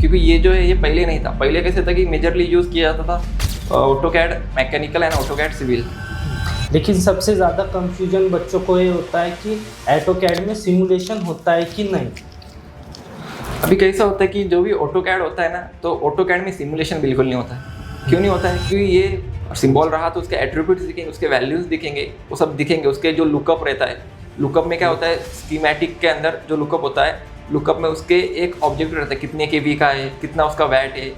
क्योंकि ये जो है ये पहले नहीं था। पहले कैसे था कि मेजरली यूज़ किया जाता था AutoCAD mechanical and AutoCAD civil. लेकिन सबसे ज़्यादा कंफ्यूजन बच्चों को ये होता है कि ऑटोकैड में सिमुलेशन होता है कि नहीं। अभी कैसा होता है कि जो भी ऑटोकैड होता है ना, तो ऑटोकैड में सिमुलेशन बिल्कुल नहीं होता है। क्यों नहीं होता है? क्योंकि ये सिंबल रहा तो उसके एट्रीब्यूट्स दिखेंगे, उसके वैल्यूज़ दिखेंगे, वो सब दिखेंगे। उसके जो लुकअप रहता है, लुकअप में क्या होता है, स्कीमेटिक के अंदर जो लुकअप होता है, लुकअप में उसके एक ऑब्जेक्ट रहता है, कितने केवी का है, कितना उसका वैट है,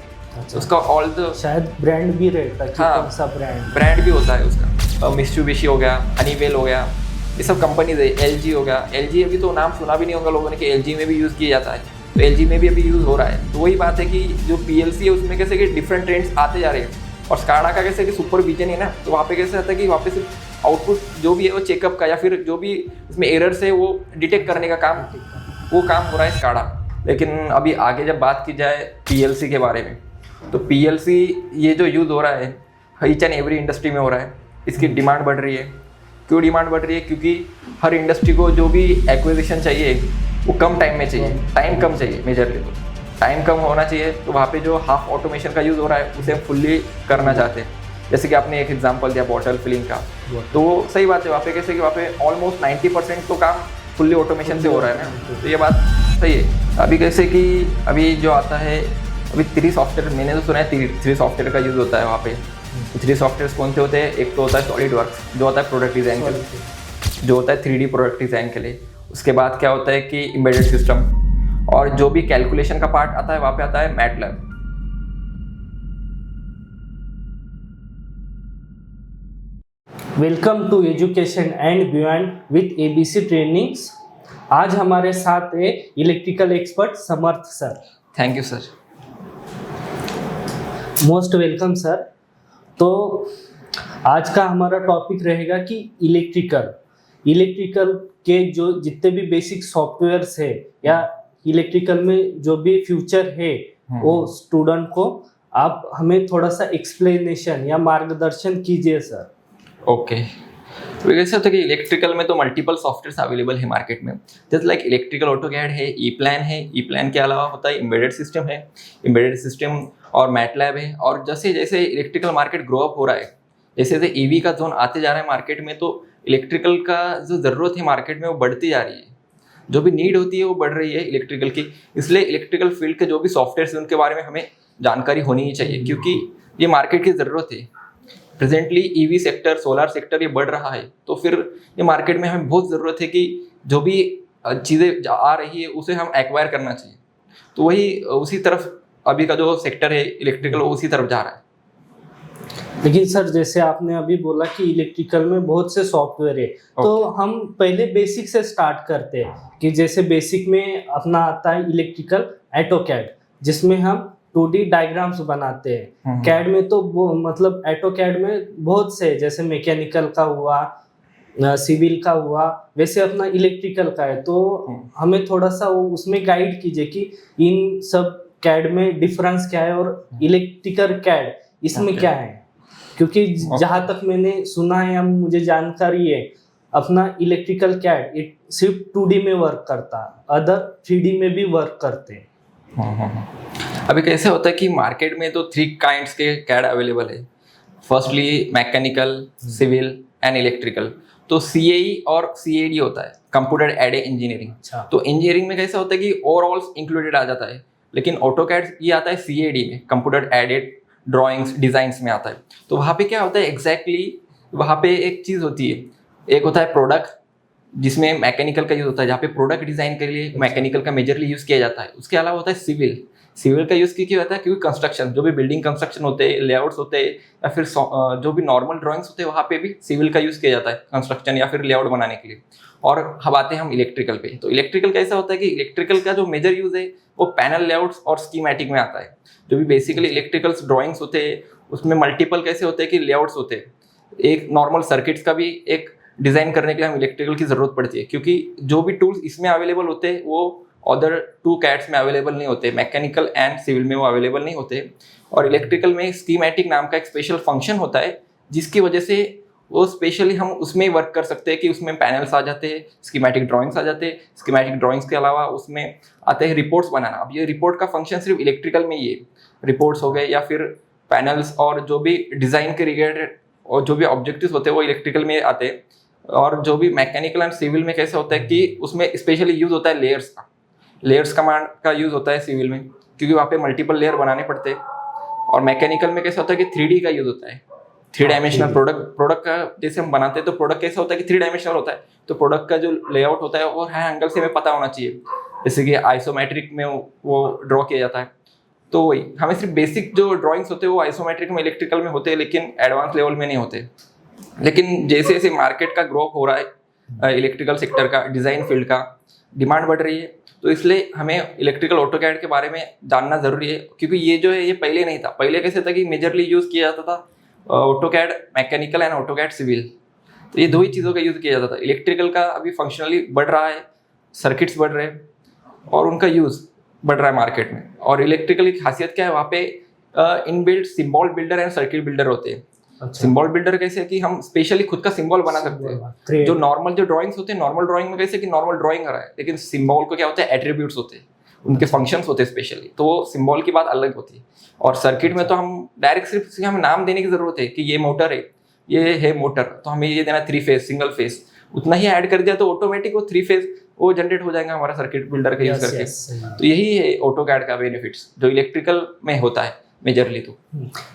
उसका ऑल द शायद ब्रांड भी रहता है कि हाँ, कौन सा ब्रांड भी होता है उसका। मित्सुबिशी हो गया, हनीवेल हो गया, ये सब कंपनीज है। एलजी हो गया, एलजी अभी तो नाम सुना भी नहीं होगा लोगों ने कि एलजी में भी यूज़ किया जाता है, तो एलजी में भी अभी यूज़ हो रहा है। तो वही बात है कि जो पीएलसी है उसमें कैसे कि डिफरेंट ट्रेंड्स आते जा रहे हैं, और स्काडा का कैसे कि सुपरविजन है ना, तो वहाँ पे कैसे आता है कि वहाँ पे सिर्फ आउटपुट जो भी है वो चेकअप का या फिर जो भी उसमें एरर्स है वो डिटेक्ट करने का काम, वो काम हो रहा है स्काडा। लेकिन अभी आगे जब बात की जाए पीएलसी के बारे में, तो पीएलसी ये जो यूज़ हो रहा है ईच एंड एवरी इंडस्ट्री में हो रहा है। इसकी डिमांड बढ़ रही है। क्यों डिमांड बढ़ रही है? क्योंकि हर इंडस्ट्री को जो भी एक्विजिशन चाहिए वो कम टाइम में चाहिए, टाइम कम चाहिए। मेजरली तो टाइम कम होना चाहिए, तो वहाँ पे जो हाफ ऑटोमेशन का यूज़ हो रहा है उसे हम फुल्ली करना चाहते हैं। जैसे कि आपने एक एग्जांपल दिया बॉटल फिलिंग का, तो वो सही बात है। वहाँ पे कैसे कि वहाँ पे ऑलमोस्ट 90% तो काम फुल्ली ऑटोमेशन से हो रहा है ना, तो ये बात सही है। अभी कैसे कि अभी जो आता है अभी 3 सॉफ्टवेयर, मैंने तो सुना है 3 सॉफ्टवेयर का यूज़ होता है वहाँ पे। 3 सॉफ्टवेयर कौन से होते हैं? एक तो होता है सॉलिडवर्क्स जो होता है प्रोडक्ट डिज़ाइन के लिए, जो होता है 3D प्रोडक्ट डिज़ाइन के लिए। उसके बाद क्या होता है कि एम्बेडेड सिस्टम, और जो भी कैलकुलेशन का पार्ट आता है वहाँ पे आता है MATLAB. Welcome to education and beyond with ABC trainings. आज हमारे साथ है electrical expert Samarth sir. Thank you sir. Most welcome sir. तो आज का हमारा टॉपिक रहेगा कि इलेक्ट्रिकल के जो जितने भी बेसिक सॉफ्टवेयर्स है या इलेक्ट्रिकल में जो भी फ्यूचर है वो स्टूडेंट को आप हमें थोड़ा सा एक्सप्लेनेशन या मार्गदर्शन कीजिए सर। ओके, तो कैसे होता है कि इलेक्ट्रिकल में तो मल्टीपल सॉफ्टवेयर्स अवेलेबल है मार्केट में। जैसे लाइक इलेक्ट्रिकल ऑटोकैड है, ई प्लान है, ई प्लान के अलावा होता है एम्बेडेड सिस्टम है, एम्बेडेड सिस्टम और मैटलैब है। और जैसे जैसे इलेक्ट्रिकल मार्केट ग्रो अप हो रहा है, जैसे जैसे ईवी का जोन आते जा रहा है मार्केट में, तो इलेक्ट्रिकल का जो ज़रूरत है मार्केट में वो बढ़ती जा रही है। जो भी नीड होती है वो बढ़ रही है इलेक्ट्रिकल की। इसलिए इलेक्ट्रिकल फील्ड के जो भी सॉफ्टवेयर हैं उनके बारे में हमें जानकारी होनी ही चाहिए, क्योंकि ये मार्केट की ज़रूरत है। Presently EV sector, solar sector ये बढ़ रहा है, तो फिर ये मार्केट में हमें बहुत ज़रूरत है कि जो भी चीज़ें आ रही है उसे हम एक्वायर करना चाहिए। तो वही उसी तरफ अभी का जो सेक्टर है इलेक्ट्रिकल वो उसी तरफ जा रहा है। लेकिन सर जैसे आपने अभी बोला कि इलेक्ट्रिकल में बहुत से सॉफ्टवेयर है, तो हम पहले बेसिक से स्टार्ट करते हैं कि जैसे बेसिक में अपना आता है इलेक्ट्रिकल ऑटोकैड, जिसमें हम 2D डायग्राम्स बनाते हैं। कैड में तो वो मतलब ऑटोकैड में बहुत से, जैसे मैकेनिकल का हुआ, सिविल का हुआ, वैसे अपना इलेक्ट्रिकल का है। तो हमें थोड़ा सा उसमें गाइड कीजिए कि इन सब कैड में डिफरेंस क्या है और इलेक्ट्रिकल कैड इसमें क्या है। क्योंकि जहाँ तक मैंने सुना है या मुझे जानकारी है, अपना इलेक्ट्रिकल कैड सिर्फ 2D में वर्क करता, अदर 3D में भी वर्क करते हैं। अभी कैसे होता है कि मार्केट में तो 3 काइंड्स के कैड अवेलेबल है। Firstly mechanical, civil and electrical. तो CAE और CAD होता है, कंप्यूटर एडेड इंजीनियरिंग। तो इंजीनियरिंग में कैसा होता है कि ओवरऑल इंक्लूडेड आ जाता है, लेकिन ऑटोकैड ये आता है CAD में, कंप्यूटर एडेड ड्राइंग्स डिज़ाइंस में आता है। तो वहाँ पे क्या होता है एग्जैक्टली, वहाँ पे एक चीज़ होती है, एक होता है प्रोडक्ट जिसमें मैकेनिकल का यूज़ होता है, जहाँ पे प्रोडक्ट डिज़ाइन के लिए मैकेनिकल का मेजरली यूज़ किया जाता है। उसके अलावा होता है सिविल। सिविल का यूज़ क्यों होता है? क्योंकि कंस्ट्रक्शन, जो भी बिल्डिंग कंस्ट्रक्शन होते हैं, लेआउट्स होते हैं, या फिर जो भी नॉर्मल ड्राइंग्स होते हैं वहाँ पे भी सिविल का यूज़ किया जाता है कंस्ट्रक्शन या फिर लेआउट बनाने के लिए। और अब आते हैं हम इलेक्ट्रिकल पे। तो इलेक्ट्रिकल कैसा होता है कि इलेक्ट्रिकल का जो मेजर यूज़ है वो पैनल लेआउट्स और स्कीमेटिक में आता है। जो भी बेसिकली इलेक्ट्रिकल ड्राइंग्स होते हैं उसमें मल्टीपल कैसे होते हैं कि लेआउट्स होते हैं। एक नॉर्मल सर्किट्स का भी एक डिज़ाइन करने के लिए हम इलेक्ट्रिकल की ज़रूरत पड़ती है, क्योंकि जो भी टूल्स इसमें अवेलेबल होते हैं वो अदर 2 कैड्स में अवेलेबल नहीं होते, मैकेनिकल एंड सिविल में वो अवेलेबल नहीं होते। और इलेक्ट्रिकल में स्कीमेटिक नाम का एक स्पेशल फंक्शन होता है जिसकी वजह से वो स्पेशली हम उसमें वर्क कर सकते हैं कि उसमें पैनल्स आ जाते हैं, स्कीमेटिक ड्राइंग्स आ जाते हैं, स्कीमेटिक ड्राइंग्स के अलावा उसमें आते हैं रिपोर्ट्स बनाना। अब ये रिपोर्ट का फंक्शन सिर्फ इलेक्ट्रिकल में ही है, रिपोर्ट्स हो गए या फिर पैनल्स और जो भी डिज़ाइन के रिलेटेड और जो भी ऑब्जेक्टिव्स होते हैं वो इलेक्ट्रिकल में आते हैं। और जो भी मैकेनिकल एंड सिविल में कैसे होता है कि उसमें स्पेशली यूज़ होता है लेयर्स कमांड का यूज़ होता है सिविल में, क्योंकि वहाँ पे मल्टीपल लेयर बनाने पड़ते हैं। और मैकेनिकल में कैसा होता है कि 3D का यूज़ होता है, 3 डायमेंशनल प्रोडक्ट का जैसे हम बनाते हैं तो प्रोडक्ट कैसा होता है कि 3 डायमेंशनल होता है, तो प्रोडक्ट का जो लेआउट होता है वो हर एंगल से हमें पता होना चाहिए, जैसे कि आइसोमेट्रिक में वो ड्रॉ किया जाता है। तो वही हमें सिर्फ बेसिक जो ड्राइंग्स होते हैं वो आइसोमेट्रिक में इलेक्ट्रिकल में होते हैं, लेकिन एडवांस लेवल में नहीं होते। लेकिन जैसे जैसे मार्केट का ग्रोथ हो रहा है, इलेक्ट्रिकल सेक्टर का, डिज़ाइन फील्ड का डिमांड बढ़ रही है, तो इसलिए हमें इलेक्ट्रिकल ऑटोकैड के बारे में जानना ज़रूरी है। क्योंकि ये जो है ये पहले नहीं था, पहले कैसे था कि मेजरली यूज़ किया जाता था AutoCAD mechanical and AutoCAD civil, तो ये दो ही चीज़ों का यूज़ किया जाता था। इलेक्ट्रिकल का अभी फंक्शनली बढ़ रहा है, सर्किट्स बढ़ रहे हैं और उनका यूज़ बढ़ रहा है मार्केट में। और इलेक्ट्रिकल की खासियत क्या है, वहाँ पे inbuilt symbol builder and circuit builder होते हैं। अच्छा। सिंबल बिल्डर कैसे है कि हम स्पेशली खुद का सिंबल बना सकते हैं। जो नॉर्मल जो ड्राइंग्स होते हैं, नॉर्मल ड्राइंग में कैसे कि नॉर्मल ड्राइंग कर रहा है, लेकिन सिंबल को क्या होता है, एट्रीब्यूट्स होते हैं, उनके फंक्शंस होते हैं स्पेशली, तो वो सिंबल की बात अलग होती है। और सर्किट में तो हम डायरेक्ट सिर्फ हमें नाम देने की जरूरत है कि ये मोटर है, ये है मोटर, तो हमें ये देना 3 फेज सिंगल फेज, उतना ही ऐड कर दिया तो ऑटोमेटिक वो 3 फेज वो जनरेट हो जाएगा हमारा सर्किट बिल्डर का यूज करके। तो यही है ऑटोकैड का बेनिफिट्स जो इलेक्ट्रिकल में होता है मेजरली। तो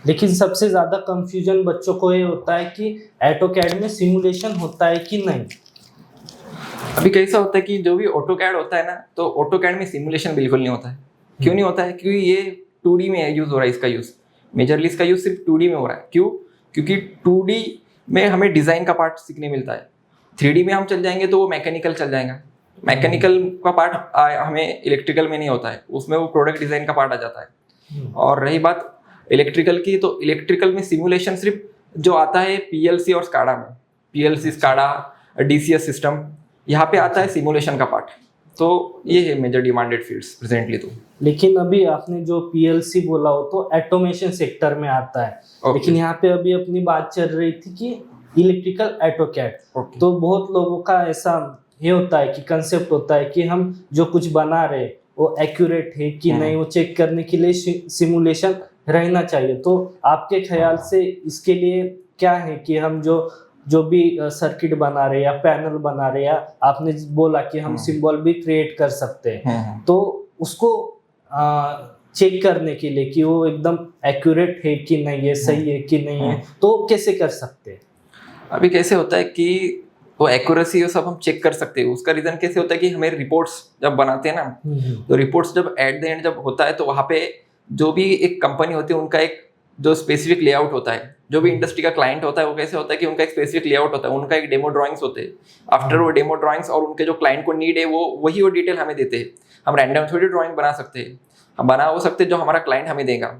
लेकिन सबसे ज्यादा कंफ्यूजन बच्चों को ये होता है कि ऑटोकैड में सिमुलेशन होता है कि नहीं। अभी कैसा होता है कि जो भी ऑटोकैड होता है ना, तो ऑटोकैड में सिमुलेशन बिल्कुल नहीं होता है। क्यों नहीं होता है? क्योंकि ये 2D में यूज हो रहा है, इसका यूज मेजरली इसका यूज सिर्फ 2D में हो रहा है। क्यों? क्योंकि 2D में हमें डिजाइन का पार्ट सीखने मिलता है, 3D में हम चल जाएंगे तो वो मैकेनिकल चल जाएगा। मैकेनिकल का पार्ट हमें इलेक्ट्रिकल में नहीं होता है, उसमें वो प्रोडक्ट डिजाइन का पार्ट आ जाता है। और रही बात इलेक्ट्रिकल की, तो इलेक्ट्रिकल में सिमुलेशन सिर्फ जो आता है PLC और स्काडा में, PLC स्काडा DCS सिस्टम, यहाँ पे आता है सिमुलेशन का पार्ट। तो ये है मेजर डिमांडेड फील्ड्स प्रेजेंटली। तो लेकिन अभी आपने जो PLC बोला हो तो ऑटोमेशन सेक्टर में आता है। लेकिन यहाँ पे अभी अपनी बात चल रही थी कि इलेक्ट्रिकल ऑटोकैड। तो बहुत लोगों का ऐसा ये होता है कि कंसेप्ट होता है कि हम जो कुछ बना रहे वो एक्यूरेट है कि नहीं, वो चेक करने के लिए सिमुलेशन रहना चाहिए। तो आपके ख्याल से इसके लिए क्या है कि हम जो भी सर्किट बना रहे या पैनल बना रहे, या आपने बोला कि हम सिंबल भी क्रिएट कर सकते हैं, तो उसको चेक करने के लिए कि वो एकदम एक्यूरेट है कि नहीं है, सही है कि नहीं है, तो कैसे कर सकते हैं? अभी कैसे होता है कि वो एक्यूरेसी वो सब हम चेक कर सकते हैं। उसका रीजन कैसे होता है कि हमें रिपोर्ट्स जब बनाते हैं ना, तो रिपोर्ट्स जब एट द एंड जब होता है तो वहाँ पे जो भी एक कंपनी होती है उनका एक जो स्पेसिफिक लेआउट होता है, जो भी इंडस्ट्री का क्लाइंट होता है वो कैसे होता है कि उनका एक स्पेसिफिक लेआउट होता है, उनका एक डेमो ड्राइंग्स होते हैं। आफ्टर वो डेमो ड्राइंग्स और उनके जो क्लाइंट को नीड है वो डिटेल हमें देते हैं। हम रैंडम थोड़ी ड्राइंग बना सकते हैं, हम बना वो सकते हैं जो हमारा क्लाइंट हमें देगा।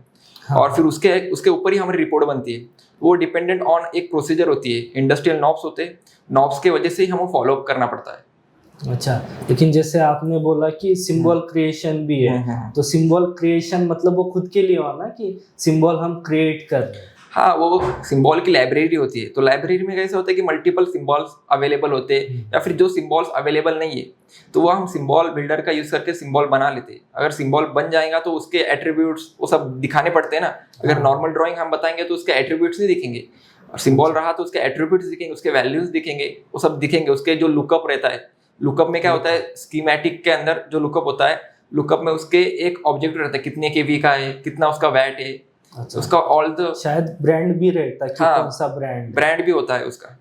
और फिर उसके ऊपर ही हमारी रिपोर्ट बनती है। वो डिपेंडेंट ऑन एक प्रोसीजर होती है, इंडस्ट्रियल नॉब्स होते हैं, नॉब्स के वजह से ही हमें फॉलो अप करना पड़ता है। अच्छा, लेकिन जैसे आपने बोला कि सिंबल क्रिएशन भी है, तो सिंबल क्रिएशन मतलब वो खुद के लिए हो ना कि सिंबल हम क्रिएट कर रहे हैं। हाँ, वो सिंबल की लाइब्रेरी होती है। तो लाइब्रेरी में कैसे होता है कि मल्टीपल सिंबल्स अवेलेबल होते हैं, या फिर जो सिंबल्स अवेलेबल नहीं है तो वो हम सिंबल बिल्डर का यूज करके सिंबल बना लेते हैं। अगर सिंबल बन जाएगा तो उसके एट्रीब्यूट्स वो सब दिखाने पड़ते हैं ना। अगर नॉर्मल ड्राइंग हम बताएंगे तो उसके एट्रीब्यूट्स नहीं दिखेंगे, और सिंबल रहा तो उसके एट्रीब्यूट्स दिखेंगे, उसके वैल्यूज दिखेंगे, वो सब दिखेंगे। उसके जो लुकअप रहता है, लुकअप में क्या होता है, स्कीमेटिक के अंदर जो लुकअप होता है, लुकअप में उसके एक ऑब्जेक्ट रहता है, कितने kV का है, कितना उसका वैट है। अच्छा। उसका ऑल द शायद ब्रांड भी रहता है कि कौन सा ब्रांड भी होता है उसका।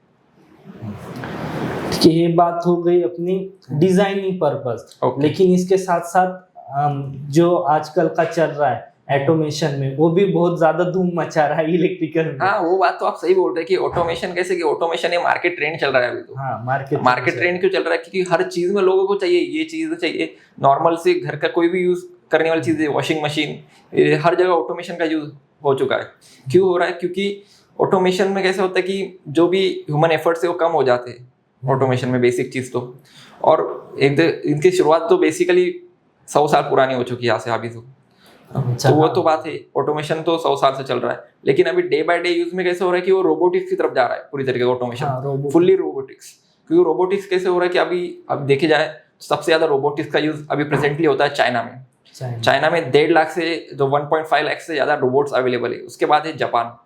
कि ये बात हो गई अपनी डिजाइनिंग पर्पस। लेकिन इसके साथ साथ जो आजकल का चल रहा है ऑटोमेशन में, वो भी बहुत ज्यादा धूम मचा रहा है इलेक्ट्रिकल में। हाँ, वो बात तो आप सही बोल रहे हैं कि ऑटोमेशन कैसे कि ऑटोमेशन ये मार्केट ट्रेंड चल रहा है अभी। तो हाँ, मार्केट ट्रेंड क्यों चल रहा है? क्योंकि हर चीज में लोगों को चाहिए, ये चीज चाहिए। नॉर्मल से घर का कोई भी यूज करने वाली चीज है, वॉशिंग मशीन, हर जगह ऑटोमेशन का यूज हो चुका है। क्यों हो रहा है? क्योंकि ऑटोमेशन में कैसे होता है कि जो भी ह्यूमन एफर्ट्स है वो कम हो जाते हैं ऑटोमेशन में, बेसिक चीज तो। और इनकी शुरुआत तो बेसिकली 100 साल पुरानी हो चुकी है यहाँ से अभी तो। अच्छा, तो वो हाँ। तो बात है, ऑटोमेशन तो 100 साल से चल रहा है, लेकिन अभी डे बाय डे यूज में कैसे हो रहा है कि वो रोबोटिक्स की तरफ जा रहा है पूरी तरीके से हाँ, ऑटोमेशन, रोबोट। Fully robotics. क्योंकि रोबोटिक्स कैसे हो रहा है कि अभी अब देखे जाए सबसे ज्यादा रोबोटिक्स का यूज अभी प्रेजेंटली होता है चाइना में। चाइना में 1.5 लाख से जो 1.5 लाख से ज्यादा रोबोट्स अवेलेबल है। उसके बाद है जापान,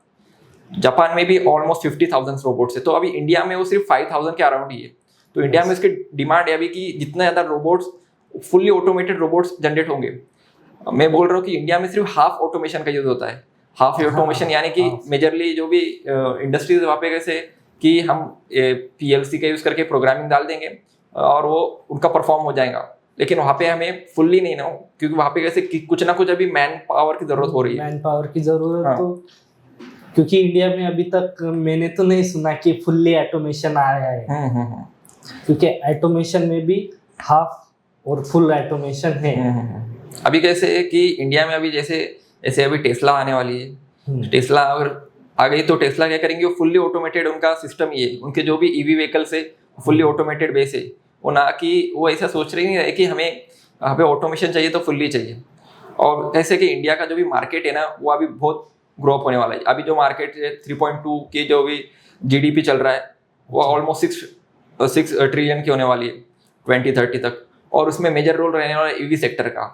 जापान में भी ऑलमोस्ट 50,000 रोबोट्स है। तो अभी इंडिया में वो सिर्फ 5,000 के अराउंड ही है। तो इंडिया में इसकी डिमांड है अभी कि जितना ज्यादा robots, fully automated robots generate होंगे। मैं बोल रहा हूँ कि इंडिया में सिर्फ हाफ ऑटोमेशन का यूज होता है। हाफ ऑटोमेशन यानी कि मेजरली जो भी इंडस्ट्रीज वहाँ पे कैसे कि हम पीएलसी का यूज करके प्रोग्रामिंग डाल देंगे और वो उनका परफॉर्म हो जाएगा। लेकिन वहाँ पे हमें फुल्ली नहीं ना, क्योंकि वहाँ पे कैसे कि कुछ ना कुछ अभी मैन पावर की जरूरत हो रही है। मैन पावर की जरूरत हाँ। तो, क्योंकि इंडिया में अभी तक मैंने तो नहीं सुना कि फुल्ली ऑटोमेशन आया है। क्योंकि ऑटोमेशन में भी हाफ और फुल ऑटोमेशन है। अभी कैसे है कि इंडिया में अभी जैसे जैसे अभी टेस्ला आने वाली है। टेस्ला अगर आ गई तो टेस्ला क्या करेंगे, वो फुल्ली ऑटोमेटेड उनका सिस्टम ये है। उनके जो भी ईवी व्हीकल्स है फुल्ली ऑटोमेटेड बेस है। वो ना कि वो ऐसा सोच रही नहीं रहे कि हमें यहाँ पे ऑटोमेशन चाहिए तो फुल्ली चाहिए। और ऐसे कि इंडिया का जो भी मार्केट है ना वो अभी बहुत ग्रो अप होने वाला है। अभी जो मार्केट है 3.2 की जो भी जीडीपी चल रहा है वो ऑलमोस्ट 6 ट्रिलियन की होने वाली है 2030 तक। और उसमें मेजर रोल रहने वाला है ईवी सेक्टर का।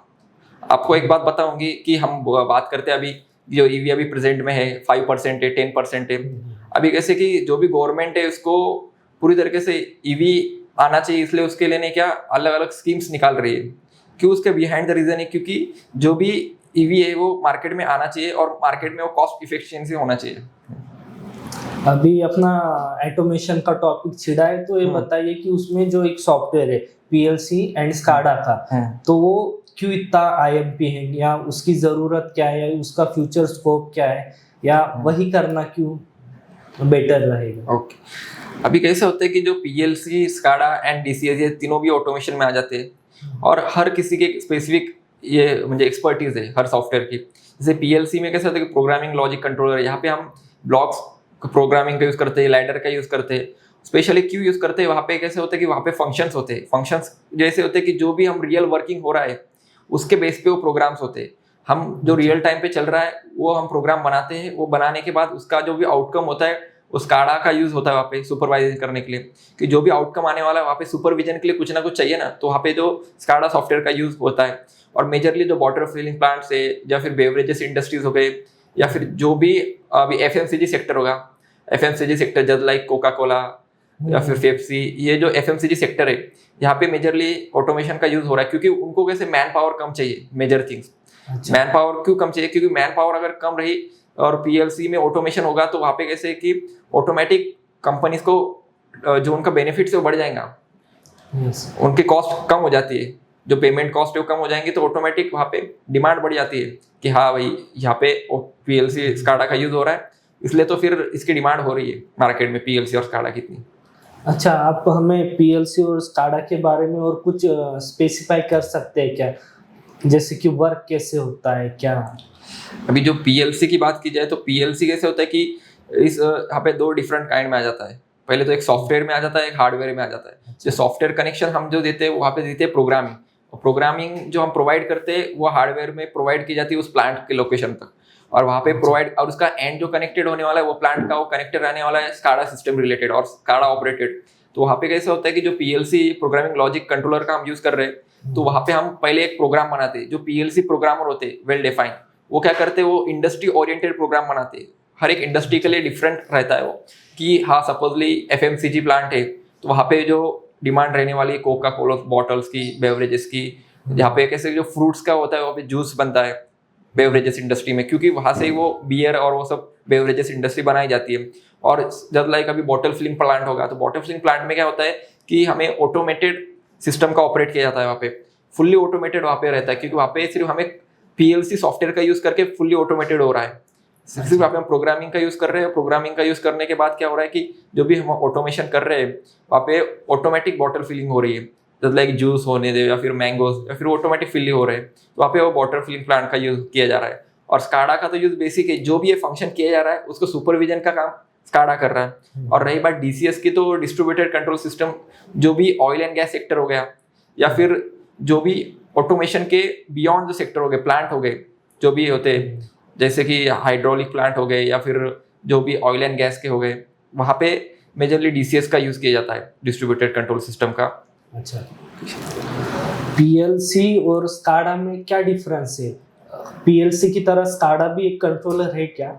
आपको एक बात बताऊंगी कि हम बात करते हैं अभी जो ईवी अभी प्रेजेंट में है 5% है, 10% है। अभी कैसे कि जो भी गवर्नमेंट है उसको पूरी तरीके से ईवी आना चाहिए, इसलिए उसके लिए क्या अलग अलग स्कीम्स निकाल रही है। क्यों, उसके बिहाइंड द रीजन है क्योंकि जो भी ईवी है वो मार्केट में आना चाहिए और मार्केट में वो कॉस्ट इफिशिएंसी होना चाहिए। अभी अपना ऑटोमेशन का टॉपिक छिड़ा है तो ये बताइए कि उसमें जो एक सॉफ्टवेयर है पीएलसी एंड स्काडा का, तो वो क्यों इतना आईएमपी है, या उसकी जरूरत क्या है, उसका फ्यूचर स्कोप क्या है, या वही करना क्यों बेटर रहेगा? ओके, अभी कैसे होता है कि जो पीएलसी, स्काडा एंड डीसीएस ये तीनों भी ऑटोमेशन में आ जाते हैं और हर किसी के स्पेसिफिक ये मुझे एक्सपर्टीज है हर सॉफ्टवेयर की। जैसे पीएलसी में कैसे होता है कि प्रोग्रामिंग लॉजिक कंट्रोलर, यहाँ पे हम ब्लॉक्स प्रोग्रामिंग का यूज करते हैं, लैडर का यूज करते हैं। स्पेशली क्यों यूज करते हैं, वहाँ पे कैसे होता है कि वहाँ पे फंक्शंस होते हैं। फंक्शंस जैसे होते हैं कि जो भी हम रियल वर्किंग हो रहा है उसके बेस पे वो प्रोग्राम्स होते हैं। हम जो रियल टाइम पे चल रहा है वो हम प्रोग्राम बनाते हैं। वो बनाने के बाद उसका जो भी आउटकम होता है उस स्काडा का यूज होता है वहाँ पे सुपरवाइज करने के लिए, कि जो भी आउटकम आने वाला है वहाँ पे सुपरविजन के लिए कुछ ना कुछ चाहिए ना, तो वहाँ पे जो स्काडा सॉफ्टवेयर का यूज होता है। और मेजरली जो वाटर फिलिंग प्लांट्स है या फिर बेवरेजेस इंडस्ट्रीज हो गए या फिर जो भी अभी एफएमसीजी सेक्टर होगा, FMCG sector just like Coca Cola या फिर पेप्सी, ये जो एफएमसीजी सेक्टर है यहाँ पे मेजरली ऑटोमेशन का यूज हो रहा है। क्योंकि उनको कैसे मैन पावर कम चाहिए, मेजर थिंग्स। मैन पावर क्यों कम चाहिए, क्योंकि मैन पावर अगर कम रही और पीएलसी में ऑटोमेशन होगा तो वहाँ पे कैसे कि ऑटोमेटिक कंपनीज को जो उनका बेनिफिट है वो बढ़ जाएगा। उनकी कॉस्ट कम हो जाती है, जो पेमेंट कॉस्ट है वो कम हो जाएंगी, तो ऑटोमेटिक वहाँ पे डिमांड बढ़ जाती है कि हाँ भाई यहाँ पे पीएलसी स्काडा का यूज हो रहा है, इसलिए तो फिर इसकी डिमांड हो रही है मार्केट में पीएलसी और स्काडा कितनी। अच्छा, आप हमें पीएलसी और स्काडा के बारे में और कुछ स्पेसिफाई कर सकते हैं क्या, जैसे कि वर्क कैसे होता है क्या? अभी जो पीएलसी की बात की जाए तो पीएलसी कैसे होता है कि इस यहाँ पे 2 डिफरेंट काइंड में आ जाता है। पहले तो एक सॉफ्टवेयर में आ जाता है, एक हार्डवेयर में आ जाता है। जो सॉफ्टवेयर कनेक्शन हम जो देते हैं वहाँ पे देते हैं प्रोग्रामिंग, और प्रोग्रामिंग जो हम प्रोवाइड करते हैं वो हार्डवेयर में प्रोवाइड की जाती है उस प्लांट के लोकेशन तक, और वहाँ पे प्रोवाइड, और उसका एंड जो कनेक्टेड होने वाला है वो प्लांट का वो कनेक्टेड रहने वाला है स्काडा सिस्टम रिलेटेड और स्काडा ऑपरेटेड। तो वहाँ पे कैसे होता है कि जो पीएलसी प्रोग्रामिंग लॉजिक कंट्रोलर का हम यूज कर रहे हैं, तो वहाँ पे हम पहले एक प्रोग्राम बनाते हैं। जो पीएलसी प्रोग्रामर होते हैं वेल डिफाइंड, वो क्या करते हैं, वो इंडस्ट्री ओरिएंटेड प्रोग्राम बनाते हैं। हर एक इंडस्ट्री के लिए डिफरेंट रहता है वो, कि हाँ सपोजली एफएमसीजी प्लांट है तो वहाँ पे जो डिमांड रहने वाली है कोका कोला बॉटल्स की, बेवरेजेस की, जहाँ पे कैसे जो फ्रूट्स का होता है वहाँ पे जूस बनता है बेवरेजेस इंडस्ट्री में, क्योंकि वहाँ से वो बियर और वो सब बेवरेजेस इंडस्ट्री बनाई जाती है। और जब लाइक अभी बॉटल फिलिंग प्लांट होगा तो बॉटल फिलिंग प्लांट में क्या होता है कि हमें ऑटोमेटेड सिस्टम का ऑपरेट किया जाता है, वहाँ पे फुल्ली ऑटोमेटेड वहाँ पे रहता है, क्योंकि वहाँ पे सिर्फ हमें पीएलसी सॉफ्टवेयर का यूज करके फुल्ली ऑटोमेटेड हो रहा है। सिर्फ वहाँ पे हम प्रोग्रामिंग का यूज कर रहे हैं। प्रोग्रामिंग का यूज करने के बाद क्या हो रहा है कि जो भी हम ऑटोमेशन कर रहे हैं वहाँ पे ऑटोमेटिक बॉटल फिलिंग हो रही है, जैसे लाइक जूस होने दे या फिर मैंगोज या फिर ऑटोमेटिक फिलिंग हो रहे हैं, तो वहाँ पे वो बॉटल फिलिंग प्लांट का यूज किया जा रहा है। और स्काडा का तो यूज बेसिक है, जो भी ये फंक्शन किया जा रहा है उसको सुपरविजन का काम स्काडा कर रहा है। और रही बात डीसीएस की, तो डिस्ट्रीब्यूटेड कंट्रोल सिस्टम, जो भी ऑयल एंड गैस सेक्टर हो गया या फिर जो भी ऑटोमेशन के बियॉन्ड जो सेक्टर हो गए, प्लांट हो गए, जो भी होते हैं, जैसे कि हाइड्रोलिक प्लांट हो गए या फिर जो भी ऑयल एंड गैस के हो गए, वहाँ पे मेजरली डीसीएस का यूज़ किया जाता है, डिस्ट्रीब्यूटेड कंट्रोल सिस्टम का। अच्छा, पीएलसी और स्काडा में क्या डिफरेंस है? पीएलसी की तरह स्काडा भी एक कंट्रोलर है क्या?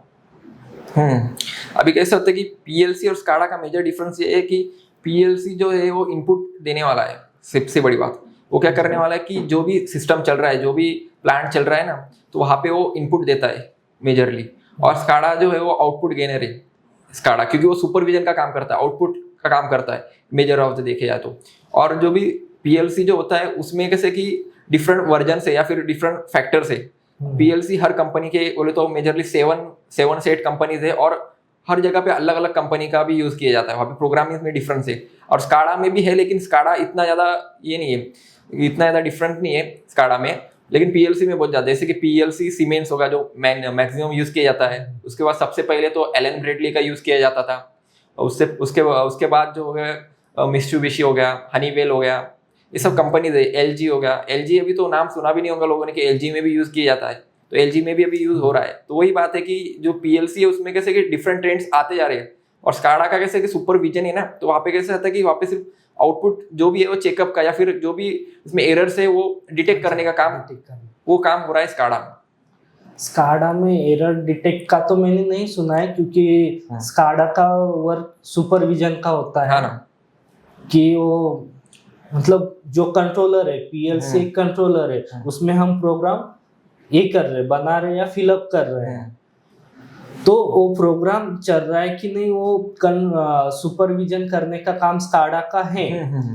अभी कैसा होता है कि पीएलसी और स्काडा का मेजर डिफरेंस ये है कि पीएलसी जो है वो इनपुट देने वाला है, सबसे बड़ी बात। वो क्या करने वाला है कि जो भी सिस्टम चल रहा है, जो भी प्लांट चल रहा है ना, तो वहाँ पे वो इनपुट देता है मेजरली। और स्काडा जो है वो आउटपुट गेनर है स्काडा, क्योंकि वो सुपरविजन का काम करता है, आउटपुट का काम करता है मेजर ऑफ द देखे जाए तो। और जो भी पीएलसी जो होता है उसमें कैसे कि डिफरेंट वर्जन से या फिर डिफरेंट फैक्टर से पीएलसी हर कंपनी के बोले तो मेजरली 7 से 8 कंपनीज है, और हर जगह पे अलग अलग कंपनी का भी यूज किया जाता है। वहाँ पे प्रोग्रामिंग में डिफरेंस है, और स्काडा में भी है, लेकिन स्काडा इतना ज़्यादा ये नहीं है, इतना ज़्यादा डिफरेंट नहीं है स्काडा में, लेकिन पीएलसी में बहुत ज़्यादा। जैसे कि पीएलसी सीमेंस होगा जो मैक्सिमम यूज़ किया जाता है। उसके बाद सबसे पहले तो एलन ब्रेडली का यूज़ किया जाता था, उसके बाद जो है मित्सुबिशी हो गया, हनीवेल हो गया, ये सब कंपनीज है। एलजी हो गया, एलजी अभी तो नाम सुना भी नहीं होगा लोगों ने कि एलजी में भी यूज़ किया जाता है, तो एलजी में भी अभी यूज़ हो रहा है। तो वही बात है कि जो पीएलसी है उसमें कैसे कि डिफरेंट ट्रेंड्स आते जा रहे हैं, और स्काडा का कैसे कि सुपरविजन है ना, तो वहाँ पे कैसे आता है कि वहाँ पे सिर्फ आउटपुट जो भी है वो चेकअप का या फिर जो भी उसमें एरर्स है वो डिटेक्ट करने का काम, वो काम हो रहा है स्काडा में। स्काडा में एरर डिटेक्ट का तो मैंने नहीं सुना है, क्योंकि स्काडा का वर्क सुपरविजन का होता है ना, कि वो मतलब जो कंट्रोलर है, पीएलसी एक कंट्रोलर है, उसमें हम प्रोग्राम ये कर रहे, बना रहे या फिलअप कर रहे हैं, तो वो प्रोग्राम चल रहा है कि नहीं, वो सुपरविजन करने का काम स्काडा का है।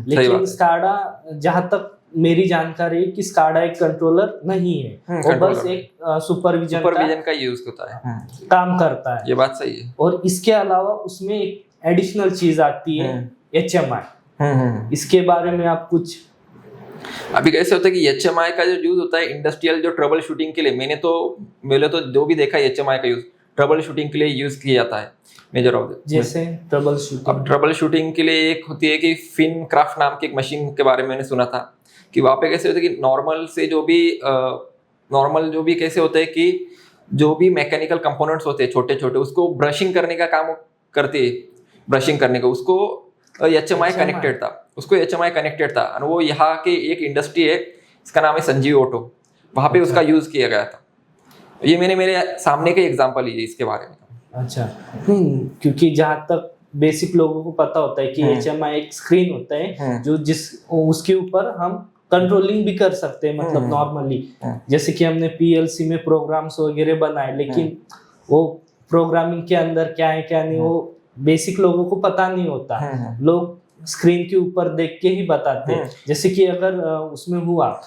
लेकिन स्काडा, जहां तक मेरी जानकारी है कि स्काडा एक कंट्रोलर नहीं है, वो बस एक सुपरविजन का यूज होता है, काम करता है। ये बात सही है। और इसके अलावा उसमें एक एडिशनल चीज आती है, HMI। इसके बारे में आप कुछ? अभी कैसे होता है कि HMI का जो यूज होता है इंडस्ट्रियल जो ट्रबल शूटिंग के लिए, मैंने तो जो भी देखा है HMI का यूज ट्रबल शूटिंग के लिए यूज किया जाता है मेजर ऑफ द। जैसे ट्रबल शूटिंग, अब ट्रबल शूटिंग के लिए एक होती है कि फिन क्राफ्ट नाम की एक मशीन के बारे में मैंने सुना था, कि वहाँ पे कैसे होता है कि नॉर्मल जो भी कैसे होता है कि जो भी मैकेनिकल कंपोनेंट्स होते हैं छोटे छोटे, उसको ब्रशिंग करने का काम करते हैं, ब्रशिंग करने का, उसको HMI कनेक्टेड था। और वो यहाँ के एक इंडस्ट्री है, इसका नाम है संजीव ऑटो, वहाँ पे उसका यूज किया गया था। ये मेरे सामने के एग्जांपल लीजिए इसके बारे में। अच्छा, क्योंकि जहाँ तक बेसिक लोगों को पता होता है कि HMI एक स्क्रीन होता है जो उसके ऊपर हम कंट्रोलिंग भी कर सकते हैं, मतलब नॉर्मली जैसे कि हमने पीएलसी में प्रोग्राम्स वगैरह बनाए, लेकिन वो प्रोग्रामिंग के अंदर क्या है क्या नहीं, वो बेसिक लोगों को पता नहीं होता। लोग स्क्रीन के ऊपर देख के ही बताते हैं। जैसे कि अगर उसमें हुआ,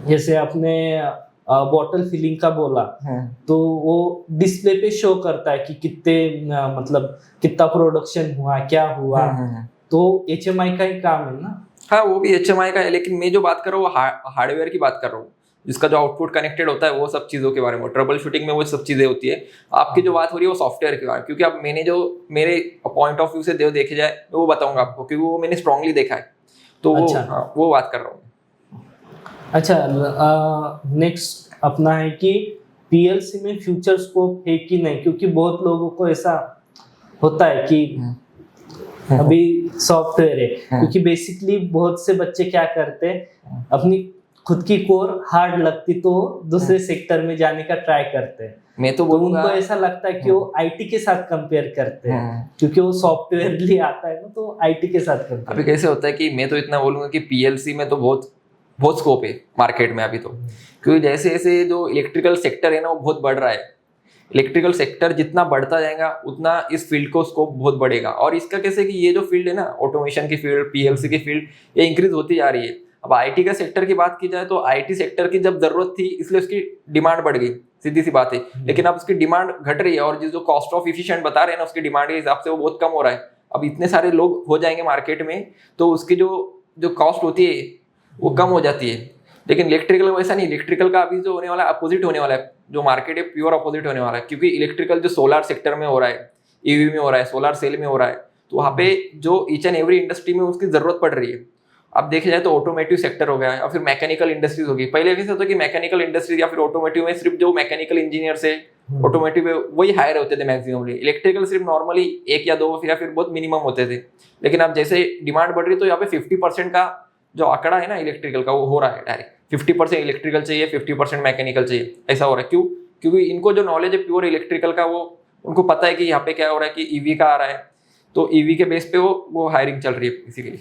जैसे आपने बॉटल फिलिंग का बोला, तो वो डिस्प्ले पे शो करता है कि कितना प्रोडक्शन हुआ, क्या हुआ, तो HMI का ही काम है ना। हाँ, वो भी HMI का है, लेकिन मैं जो बात कर रहा हूँ वो हार्डवेयर की बात कर रहा हूँ, जिसका जो आउटपुट कनेक्टेड होता है, वो सब चीज़ों के बारे में। ट्रबल शूटिंग में वो सब चीज़ें होती है। आपकी जो बात हो रही है वो सॉफ्टवेयर के बारे में, क्योंकि अब मैंने जो मेरे पॉइंट ऑफ व्यू से देखे जाए वो बताऊंगा आपको, क्योंकि वो मैंने स्ट्रांगली देखा है, तो वो बात कर रहा हूँ। अच्छा, नेक्स्ट अपना है कि पीएलसी में फ्यूचर स्कोप है कि नहीं, क्योंकि बहुत लोगों को ऐसा होता है कि अभी सॉफ्टवेयर है, क्योंकि बेसिकली बहुत से बच्चे क्या करते हैं, अपनी खुद की कोर हार्ड लगती तो दूसरे सेक्टर में जाने का ट्राई करते हैं। मैं तो बोलूंगा, उनको ऐसा लगता है कि वो आईटी के साथ कंपेयर करते हैं, क्योंकि वो सॉफ्टवेयर लिए आता है ना, तो आईटी के साथ कंपेयर। अभी कैसे होता है कि मैं तो इतना बोलूंगा कि पीएलसी में तो बहुत स्कोप है मार्केट में अभी तो, क्योंकि जैसे जैसे जो इलेक्ट्रिकल सेक्टर है ना वो बहुत बढ़ रहा है। इलेक्ट्रिकल सेक्टर जितना बढ़ता जाएगा उतना इस फील्ड को स्कोप बहुत बढ़ेगा। और इसका कैसे कि ये जो फील्ड है ना, ऑटोमेशन की फील्ड, पीएलसी की फील्ड, ये इंक्रीज होती जा रही है। अब आईटी का सेक्टर की बात की जाए तो आईटी सेक्टर की जब जरूरत थी इसलिए उसकी डिमांड बढ़ गई, सीधी सी बात है। लेकिन अब उसकी डिमांड घट रही है, और जो कॉस्ट ऑफ एफिशिएंट बता रहे हैं ना उसकी डिमांड के हिसाब से वो बहुत कम हो रहा है। अब इतने सारे लोग हो जाएंगे मार्केट में, तो उसकी जो कॉस्ट होती है वो कम हो जाती है। लेकिन इलेक्ट्रिकल वैसा नहीं, इलेक्ट्रिकल का अभी जो होने वाला है अपोजिट होने वाला है, जो मार्केट है प्योर अपोजिट होने वाला है। क्योंकि इलेक्ट्रिकल जो सोलर सेक्टर में हो रहा है, ईवी में हो रहा है, सोलर सेल में हो रहा है, तो वहाँ पे जो ईच एंड एवरी इंडस्ट्री में उसकी जरूरत पड़ रही है, अब देखे जाए तो ऑटोमेटिव सेक्टर हो गया या फिर मैकेनिकल इंडस्ट्रीज होगी। पहले कैसे होता है कि मैकेनिकल इंडस्ट्रीज या फिर ऑटोमेटिव में सिर्फ जो मैकेनिकल इंजीनियर है ऑटोमेटिव में वही हायर होते थे मैक्सिममली। इलेक्ट्रिकल सिर्फ नॉर्मली 1 या 2 या फिर बहुत मिनिमम होते थे। लेकिन अब जैसे डिमांड बढ़ रही तो यहाँ पे 50% का जो आंकड़ा है ना इलेक्ट्रिकल का वो हो रहा है डायरेक्ट 50% इलेक्ट्रिकल चाहिए 50% मैकेनिकल चाहिए, ऐसा हो रहा है। क्यों? क्योंकि इनको जो नॉलेज है प्योर इलेक्ट्रिकल का वो उनको पता है कि यहाँ पे क्या हो रहा है कि ईवी का आ रहा है, तो ईवी के बेस पे वो हायरिंग चल रही है बेसिकली।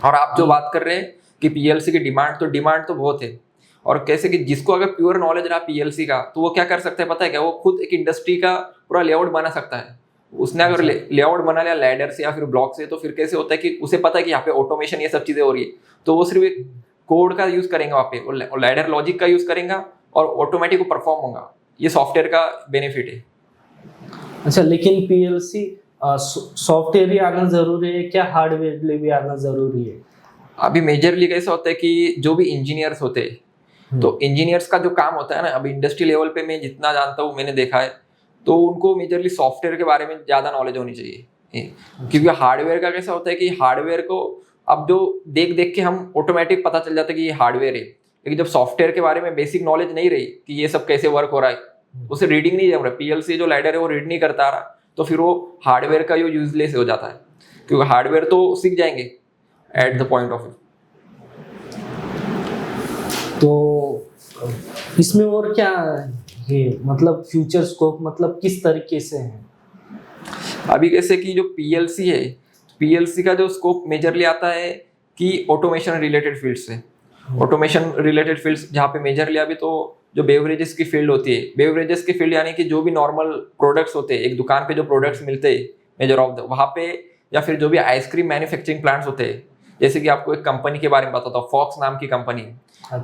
और आप जो बात कर रहे हैं कि पीएलसी की डिमांड तो बहुत है। और कैसे कि जिसको अगर प्योर नॉलेज रहा पीएलसी का तो वो क्या कर सकता है पता है क्या? वो खुद एक इंडस्ट्री का पूरा लेआउट बना सकता है। उसने अगर लेआउट बना लिया लैडर से या फिर ब्लॉक से, तो फिर कैसे होता है कि उसे पता है कि यहाँ पे ऑटोमेशन ये सब चीजें हो रही है, तो वो सिर्फ एक कोड का यूज करेंगे वहाँ पे और लैडर लॉजिक का यूज करेंगे और ऑटोमेटिक को परफॉर्म होगा। ये सॉफ्टवेयर का बेनिफिट है। अच्छा, लेकिन पीएलसी सॉफ्टवेयर ही आना जरूरी है क्या, हार्डवेयर भी आना जरूरी है? अभी मेजरली कैसा होता है कि जो भी इंजीनियर्स होते हैं तो इंजीनियर्स का जो काम होता है ना, अभी इंडस्ट्री लेवल पे मैं जितना जानता हूँ मैंने देखा है तो उनको मेजरली सॉफ्टवेयर के बारे में ज़्यादा नॉलेज होनी चाहिए। क्योंकि हार्डवेयर का कैसा होता है कि हार्डवेयर को अब जो देख देख के हम ऑटोमेटिक पता चल जाता है कि ये हार्डवेयर है, लेकिन जब सॉफ्टवेयर के बारे में बेसिक नॉलेज नहीं रही कि ये सब कैसे वर्क हो रहा है, उसे रीडिंग नहीं जम रहा, पीएलसी जो लैडर है वो रीड नहीं करता रहा, तो फिर वो हार्डवेयर का यूजलेस हो जाता है। क्योंकि हार्डवेयर तो सीख जाएंगे at the point of view. तो इसमें और क्या है, मतलब फ्यूचर स्कोप मतलब किस तरीके से है? अभी कैसे कि जो पीएलसी है, पीएलसी का जो स्कोप मेजरली आता है कि ऑटोमेशन रिलेटेड फील्ड्स से। ऑटोमेशन रिलेटेड फील्ड्स जहाँ पे मेजरली अभी तो जो बेवरेजेस की फील्ड होती है, बेवरेजेस की फील्ड यानी कि जो भी नॉर्मल प्रोडक्ट्स होते हैं, एक दुकान पे जो प्रोडक्ट्स मिलते हैं मेजर ऑफ द वहाँ पे, या फिर जो भी आइसक्रीम मैन्युफैक्चरिंग प्लांट्स होते हैं, जैसे कि आपको एक कंपनी के बारे में बताता हूँ, फॉक्स नाम की कंपनी,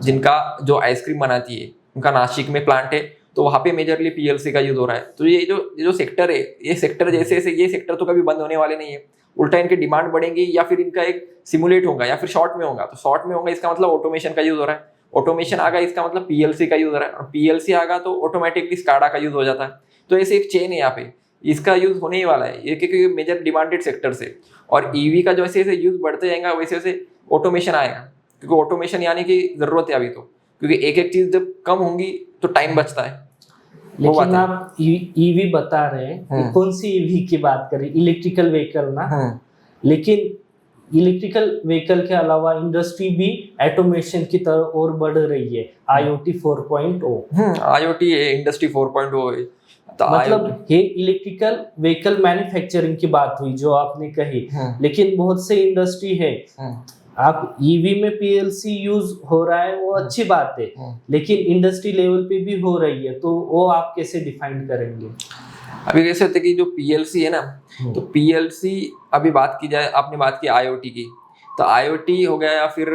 जिनका जो आइसक्रीम बनाती है उनका नासिक में प्लांट है, तो वहाँ पे मेजरली पीएलसी का यूज हो रहा है। तो ये जो सेक्टर है, ये सेक्टर जैसे ये सेक्टर तो कभी बंद होने वाले नहीं है, उल्टा इनकी डिमांड बढ़ेंगी या फिर इनका एक सिमुलेट होगा या फिर शॉर्ट में होगा। तो शॉर्ट में होगा इसका मतलब ऑटोमेशन का यूज हो रहा है, ऑटोमेशन आगा इसका मतलब पीएलसी का यूज हो रहा है, और पीएलसी आगा तो ऑटोमेटिकली स्काडा का यूज हो जाता है। तो ऐसे एक चेन है यहाँ पे, इसका यूज होने ही वाला है ये, क्योंकि मेजर डिमांडेड सेक्टर से। और ईवी का जैसे जैसे यूज बढ़ते जाएगा वैसे वैसे ऑटोमेशन आएगा, क्योंकि ऑटोमेशन यानी कि जरूरत है अभी तो, क्योंकि एक एक चीज जब कम होंगी तो टाइम बचता है। लेकिन आप ईवी बता रहे हैं, कौन सी ईवी की बात करें? इलेक्ट्रिकल व्हीकल ना। लेकिन इलेक्ट्रिकल व्हीकल के अलावा इंडस्ट्री भी ऑटोमेशन की तरफ और बढ़ रही है, IoT 4.0। IoT इंडस्ट्री 4.0 है, तो मतलब ये इलेक्ट्रिकल व्हीकल मैन्युफैक्चरिंग की बात हुई जो आपने कही, लेकिन बहुत से इंडस्ट्री है, आप ईवी में पीएलसी यूज हो रहा है वो अच्छी बात है, लेकिन इंडस्ट्री लेवल पे भी हो रही है, तो वो आप कैसे डिफाइन करेंगे? अभी कैसे होता है कि जो पीएलसी है ना, तो पीएलसी अभी बात की जाए, आपने बात की आईओटी की, तो आईओटी हो गया या फिर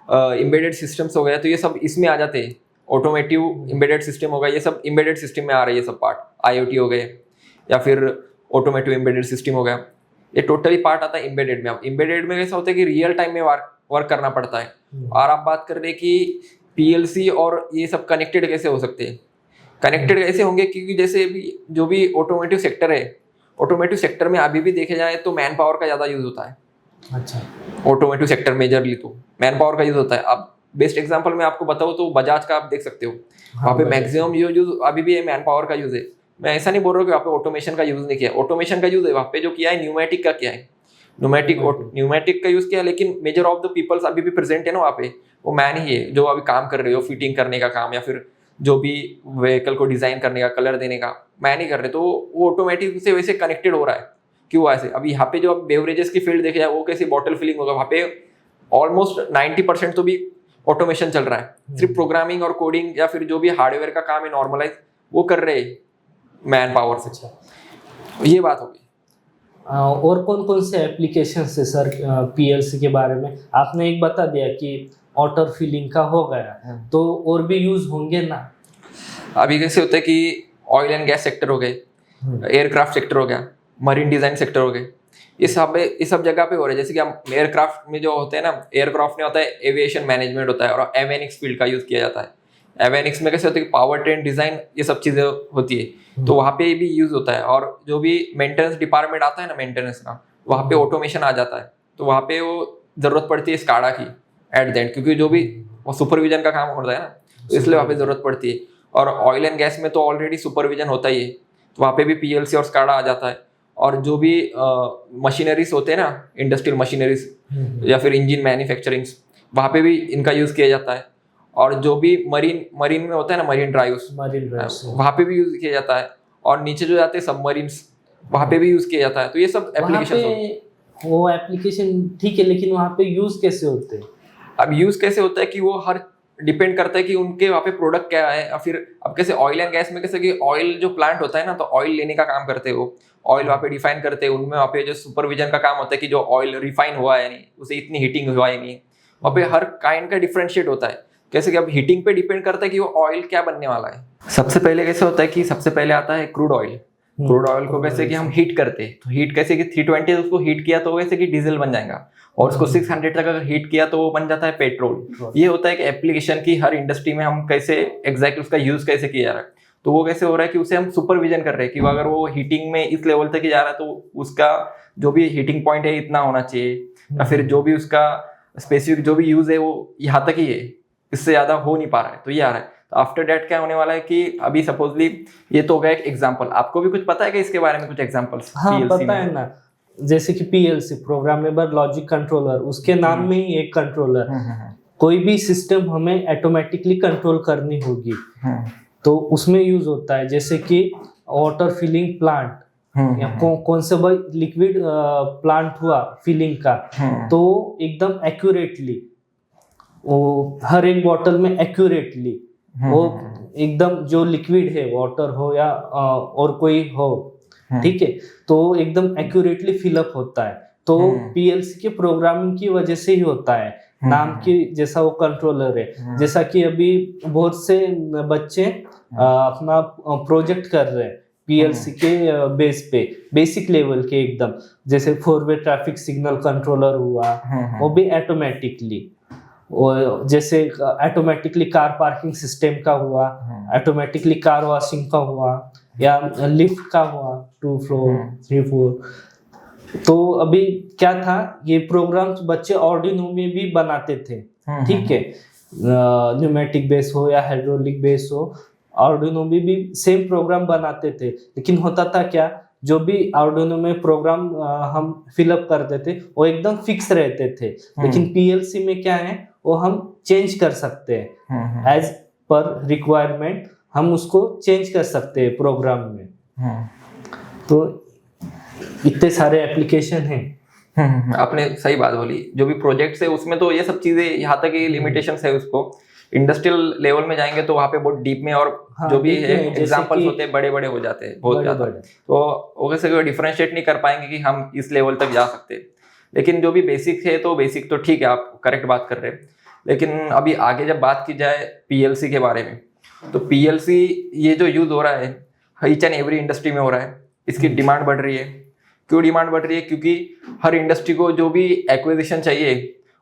एम्बेडेड सिस्टम्स हो गया, तो ये सब इसमें आ जाते हैं। ऑटोमेटिव एम्बेडेड सिस्टम होगा, ये सब एम्बेडेड सिस्टम में आ रही है सब पार्ट, आईओटी हो गए या फिर ऑटोमेटिव एम्बेडेड सिस्टम हो गया, ये टोटली पार्ट आता है एम्बेडेड में। अब एम्बेडेड में कैसा होता है कि रियल टाइम में वर्क करना पड़ता है। और आप बात कर रहे हैं कि पीएलसी और ये सब कनेक्टेड कैसे हो सकते हैं, कनेक्टेड कैसे होंगे, क्योंकि जैसे भी जो भी ऑटोमेटिव सेक्टर है, ऑटोमेटिव सेक्टर में अभी भी देखे जाए तो मैन पावर का ज़्यादा यूज होता है। अच्छा, ऑटोमेटिव सेक्टर मेजरली तो मैन पावर का यूज होता है। अब बेस्ट एग्जांपल मैं आपको बताऊँ तो बजाज का आप देख सकते हो, वहाँ पे मैक्सिमम यूज अभी भी मैन पावर का यूज है। मैं ऐसा नहीं बोल रहा हूँ कि वहाँ पे ऑटोमेशन का यूज नहीं किया, ऑटोमेशन का यूज है वहाँ पे, जो किया है न्यूमेटिक का किया है, न्यूमेटिक का यूज किया, लेकिन मेजर ऑफ द पीपल्स अभी भी प्रेजेंट है ना वहाँ पे, वो मैन ही है जो अभी काम कर रहे हो, फिटिंग करने का काम या फिर जो भी व्हीकल को डिजाइन करने का, कलर देने का मैन ही कर रहे, तो वो ऑटोमेटिक से वैसे कनेक्टेड हो रहा है। क्यों ऐसे? अभी यहाँ पे जो बेवरेजेस की फील्ड देखे जाए वो कैसी बॉटल फिलिंग होगा, वहाँ पे ऑलमोस्ट 90% तो भी ऑटोमेशन चल रहा है, सिर्फ प्रोग्रामिंग और कोडिंग या फिर जो भी हार्डवेयर का काम है नॉर्मलाइज वो कर रहे हैं मैन पावर से। अच्छा, ये बात होगी। और कौन कौन से एप्लीकेशन है सर पीएलसी के बारे में? आपने एक बता दिया कि ऑटो फिलिंग का हो गया, तो और भी यूज होंगे ना? अभी कैसे होता है कि ऑयल एंड गैस सेक्टर हो गए, एयरक्राफ्ट सेक्टर हो गया, मरीन डिजाइन सेक्टर हो गए, इस सब जगह पे हो रहा है। जैसे कि हम एयरक्राफ्ट में जो होते हैं ना, एयरक्राफ्ट में होता है एविएशन मैनेजमेंट होता है और एवियनिक्स फील्ड का यूज किया जाता है। एवियनिक्स में कैसे होता है कि पावर ट्रेन डिजाइन ये सब चीजें होती है, तो वहाँ पे भी यूज होता है। और जो भी मेंटेनेंस डिपार्टमेंट आता है ना, मेंटेनेंस का, वहाँ पे ऑटोमेशन आ जाता है, तो वहाँ पे वो जरूरत पड़ती है स्काडा की एट द एंड, क्योंकि जो भी वो सुपरविजन का काम होता है ना, तो इसलिए वहाँ पे जरूरत पड़ती है। और ऑयल एंड गैस में तो ऑलरेडी सुपरविजन होता ही है, तो वहाँ पे भी पीएलसी और स्काडा आ जाता है। और जो भी मशीनरीज होते हैं ना, इंडस्ट्रियल मशीनरीज या फिर इंजन मैन्युफैक्चरिंग, वहाँ पे भी इनका यूज़ किया जाता है। और जो भी मरीन में होता है ना, मरीन ड्राइव्स, वहाँ पे भी यूज़ किया जाता है। और नीचे जो जाते हैं सबमरीन्स, वहाँ पे भी यूज़ किया जाता है। तो ये सब एप्लीकेशन, वो एप्लीकेशन ठीक है, लेकिन वहाँ पे यूज़ कैसे होते हैं? अब यूज़ कैसे होता है कि वो हर डिपेंड करता है कि उनके वहाँ पे प्रोडक्ट क्या है। और फिर अब कैसे ऑयल एंड गैस में कैसे कि ऑयल जो प्लांट होता है ना, तो ऑयल लेने का काम करते हैं वो, ऑयल वहाँ पे डिफाइन करते हैं। उनमें वहाँ पे जो सुपरविजन का काम होता है कि जो ऑयल रिफाइन हुआ है नहीं, उसे इतनी हीटिंग हुआ है नहीं, वहाँ पे हर काइंड का डिफरेंशिएट होता है। कैसे कि अब हीटिंग पे डिपेंड करता है कि वो ऑयल क्या बनने वाला है। सबसे पहले कैसे होता है कि सबसे पहले आता है क्रूड ऑयल। क्रूड ऑयल को कैसे कि हम हीट करते हैं, तो हीट कैसे कि 320 उसको हीट किया तो वैसे कि डीजल बन जाएगा, और उसको 600 तक अगर हीट किया तो वो बन जाता है पेट्रोल। ये होता है कि एप्लीकेशन की हर इंडस्ट्री में हम कैसे एग्जैक्ट उसका यूज कैसे किया जा रहा है। तो वो कैसे हो रहा है कि उसे हम सुपरविजन कर रहे हैं कि अगर वो हीटिंग में इस लेवल तक जा रहा है तो उसका जो भी हीटिंग पॉइंट है इतना होना चाहिए, या फिर जो भी उसका स्पेसिफिक जो भी यूज है वो यहाँ तक ही है, इससे ज्यादा हो नहीं पा रहा है, तो ये आ रहा है। तो आफ्टर डेट क्या होने वाला है कि अभी सपोजली ये तो हो गया एक एग्जांपल। आपको भी कुछ पता है कि इसके बारे में कुछ एग्जांपल्स? हाँ पता है ना, जैसे कि पीएलसी, प्रोग्रामेबल लॉजिक कंट्रोलर, उसके नाम में ही एक कंट्रोलर। कोई भी सिस्टम हमें ऑटोमेटिकली कंट्रोल करनी होगी तो उसमें यूज होता है। जैसे कि वाटर फिलिंग प्लांट या कौन सा भाई लिक्विड प्लांट हुआ फिलिंग का, तो एकदम एक्यूरेटली वो हर एक बॉटल में एक्यूरेटली वो एकदम जो लिक्विड है, वाटर हो या और कोई हो, ठीक है, तो एकदम एक्यूरेटली फिलअप होता है। तो पीएलसी के प्रोग्रामिंग की वजह से ही होता है, नाम की जैसा वो कंट्रोलर है। जैसा कि अभी बहुत से बच्चे अपना प्रोजेक्ट कर रहे हैं पीएलसी के बेस पे, बेसिक लेवल के एकदम, जैसे 4-वे ट्रैफिक सिग्नल कंट्रोलर हुआ, वो भी ऑटोमेटिकली, और जैसे ऑटोमेटिकली कार पार्किंग सिस्टम का हुआ, ऑटोमेटिकली कार वॉशिंग का हुआ, या लिफ्ट का हुआ 2 फ्लोर 3 फ्लोर। तो अभी क्या था, ये प्रोग्राम्स बच्चे आर्डिनो में भी बनाते थे, ठीक है, न्यूमेटिक बेस हो या हाइड्रोलिक बेस हो, आर्डिनो में भी सेम प्रोग्राम बनाते थे। लेकिन होता था क्या, जो भी आर्डिनो में प्रोग्राम हम फिलअप करते थे वो एकदम फिक्स रहते थे। लेकिन पीएलसी में क्या है, वो हम चेंज कर सकते हैं, एज पर रिक्वायरमेंट हम उसको चेंज कर सकते हैं प्रोग्राम में। तो इतने सारे एप्लीकेशन हैं। आपने सही बात बोली। जो भी प्रोजेक्ट्स है उसमें तो ये सब चीजें यहाँ तक ही लिमिटेशंस है। उसको इंडस्ट्रियल लेवल में जाएंगे तो वहाँ पे बहुत डीप में, और जो भी है एग्जांपल्स होते हैं बड़े बड़े हो जाते हैं बहुत ज्यादा, तो वो कैसे डिफरेंशिएट नहीं कर पाएंगे कि हम इस लेवल तक जा सकते हैं। लेकिन जो भी बेसिक है तो बेसिक तो ठीक है, आप करेक्ट बात कर रहे हैं। लेकिन अभी आगे जब बात की जाए पीएलसी के बारे में, तो पीएलसी ये जो यूज हो रहा है ईच एंड एवरी इंडस्ट्री में हो रहा है, इसकी डिमांड बढ़ रही है। क्यों डिमांड बढ़ रही है? क्योंकि हर इंडस्ट्री को जो भी एक्विजिशन चाहिए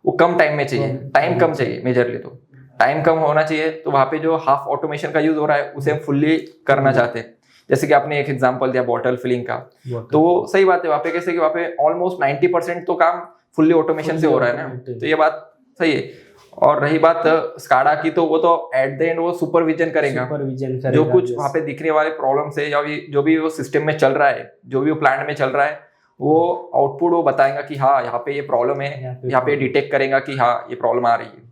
वो कम टाइम में चाहिए, टाइम कम चाहिए, मेजरली तो टाइम कम होना चाहिए। तो वहाँ पे जो हाफ ऑटोमेशन का यूज हो रहा है उसे हम फुल्ली करना चाहते हैं। जैसे कि आपने एक एग्जांपल दिया बॉटल फिलिंग का, तो वो सही बात है। वहाँ पे कैसे कि वहाँ पे ऑलमोस्ट 90% तो काम फुल्ली ऑटोमेशन से हो रहा है ना, तो ये बात सही है। और रही बात स्काडा की, तो वो तो एट द एंड वो सुपरविजन करेगा जो कुछ वहाँ पे दिखने वाले प्रॉब्लम्स है, या जो भी वो सिस्टम में चल रहा है, जो भी वो प्लांट में चल रहा है, वो आउटपुट वो बताएगा कि हाँ यहाँ पे ये प्रॉब्लम है, यहाँ पे डिटेक्ट करेगा कि हाँ ये प्रॉब्लम आ रही है।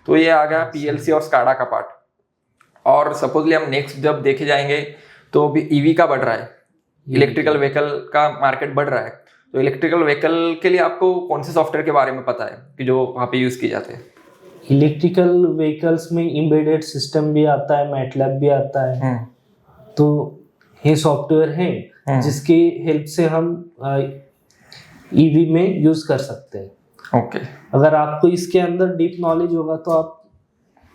तो ये आ गया पीएलसी और स्काडा का पार्ट। और सपोजली हम नेक्स्ट जब देखे जाएंगे तो अभी ईवी का बढ़ रहा है, इलेक्ट्रिकल व्हीकल का मार्केट बढ़ रहा है। तो इलेक्ट्रिकल व्हीकल के लिए आपको कौन से सॉफ्टवेयर के बारे में पता है कि जो वहाँ पे यूज किए जाते हैं? इलेक्ट्रिकल व्हीकल्स में एम्बेडेड सिस्टम भी आता है, मैटलैब भी आता है। तो ये सॉफ्टवेयर है जिसकी हेल्प से हम ईवी में यूज कर सकते हैं। ओके, अगर आपको इसके अंदर डीप नॉलेज होगा तो आप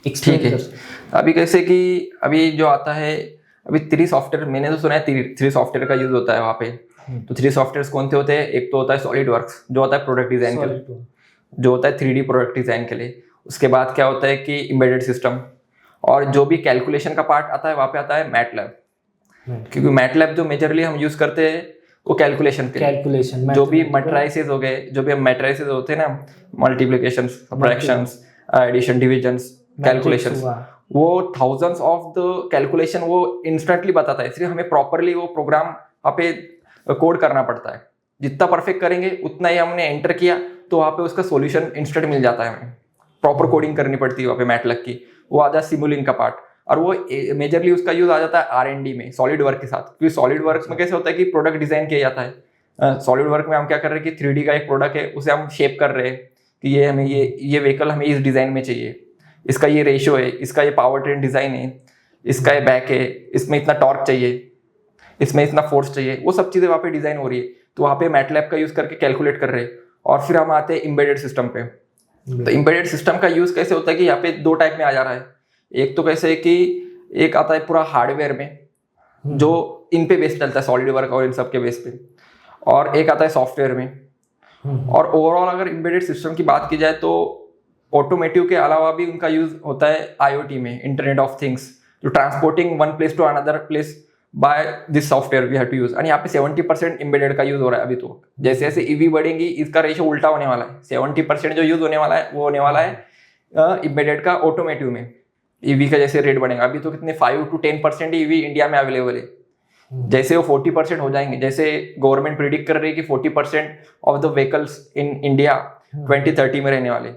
एक्सप्लेन कर सकते हैं। अभी कैसे कि अभी जो आता है, अभी 3 सॉफ्टवेयर मैंने तो सुना है 3 सॉफ्टवेयर का यूज होता है वहाँ पे। तो 3 सॉफ्टवेयर कौन से होते हैं? एक तो होता है सॉलिड वर्क्स, जो होता है प्रोडक्ट डिजाइन के लिए, जो होता है 3D प्रोडक्ट डिजाइन के लिए। उसके बाद क्या होता है कि एम्बेडेड सिस्टम, और जो भी कैलकुलेशन का पार्ट आता है वहाँ पे आता है मैटलैब। क्योंकि मैटलैब जो मेजरली हम यूज करते हैं वो कैलकुलेशन के लिए। कैलकुलेशन जो भी मैट्रिसेस हो गए, जो भी मैट्रिसेस होते हैं ना, multiplications, fractions, addition, divisions, calculations, वो थाउजेंड्स ऑफ द कैलकुलेशन वो इंस्टेंटली बताता है। सिर्फ हमें प्रॉपरली वो प्रोग्राम वहाँ पे कोड करना पड़ता है। जितना परफेक्ट करेंगे उतना ही हमने एंटर किया तो वहाँ पे उसका सॉल्यूशन इंस्टेंट मिल जाता है। हमें प्रॉपर कोडिंग करनी पड़ती है वहाँ पे मैटलैब की, वो आ जाता है सिमुलिंक का पार्ट। और वो मेजरली उसका यूज आ जाता है R&D में, सॉलिड वर्क के साथ। क्योंकि सॉलिड वर्क में कैसे होता है कि प्रोडक्ट डिजाइन किया जाता है। सॉलिड वर्क में हम क्या कर रहे हैं कि 3D का एक प्रोडक्ट है, उसे हम शेप कर रहे हैं कि ये हमें ये व्हीकल हमें इस डिजाइन में चाहिए, इसका ये रेशियो है, इसका ये पावर ट्रेन डिजाइन है, इसका ये बैक है, इसमें इतना टॉर्क चाहिए, इसमें इतना फोर्स चाहिए, वो सब चीजें वहाँ पे डिजाइन हो रही है। तो वहाँ पे मैटलैब का यूज करके कैलकुलेट कर रहे हैं। और फिर हम आते हैं एम्बेडेड सिस्टम पे। तो एम्बेडेड सिस्टम का यूज कैसे होता है कि यहाँ पे दो टाइप में आ जा रहा है। एक तो कैसे कि एक आता है पूरा हार्डवेयर में, जो इन पे बेस चलता है, सॉलिड वर्क और इन सब के बेस पे, और एक आता है सॉफ्टवेयर में। और ओवरऑल अगर एम्बेडेड सिस्टम की बात की जाए तो ऑटोमेटिव के अलावा भी उनका यूज होता है IoT में, इंटरनेट ऑफ थिंग्स, जो transporting one place to another place by this software we have to use. And यहाँ पे 70% एम्बेडेड का यूज हो रहा है अभी। तो जैसे जैसे EV बढ़ेंगी इसका रेशियो उल्टा होने वाला है। 70% जो यूज होने वाला है वो होने वाला है एम्बेडेड का ऑटोमेटिव में। EV का जैसे रेट बढ़ेगा, अभी तो कितने 5 to 10% EV इंडिया में अवेलेबल है। जैसे वो 40% हो जाएंगे, जैसे गवर्नमेंट प्रिडिक्ट कर रही है कि 40% of the vehicles in India 2030 में रहने वाले।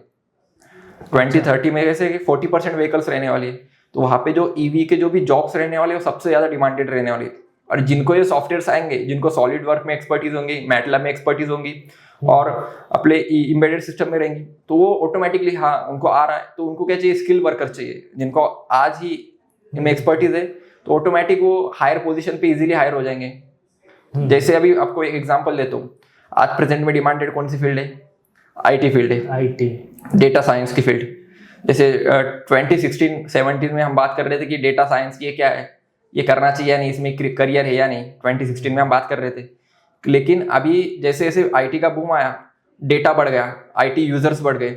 2030 में कैसे 40% व्हीकल्स रहने वाली है। तो वहाँ पे जो EV के जो भी जॉब्स रहने वाले वो सबसे ज्यादा डिमांडेड रहने वाली है। और जिनको ये सॉफ्टवेयर्स आएंगे, जिनको सॉलिड वर्क में एक्सपर्टीज होंगी, मैटलैब में एक्सपर्टीज होंगी और अपने एम्बेडेड सिस्टम में रहेंगी, तो वो ऑटोमेटिकली हाँ उनको आ रहा है। तो उनको क्या चाहिए, स्किल वर्कर चाहिए। जिनको आज ही इनमें एक्सपर्टीज है तो ऑटोमेटिक वो हायर पोजीशन पे इजीली हायर हो जाएंगे। जैसे अभी आपको एक एग्जांपल देता हूँ, आज प्रेजेंट में डिमांडेड कौन सी फील्ड है? IT फील्ड है, IT डेटा साइंस की फील्ड। जैसे 2016-17 में हम बात कर रहे थे कि डेटा साइंस की क्या है, ये करना चाहिए या नहीं, इसमें करियर है या नहीं। 2016 में हम बात कर रहे थे। लेकिन अभी जैसे जैसे IT का बूम आया, डेटा बढ़ गया, IT यूजर्स बढ़ गए,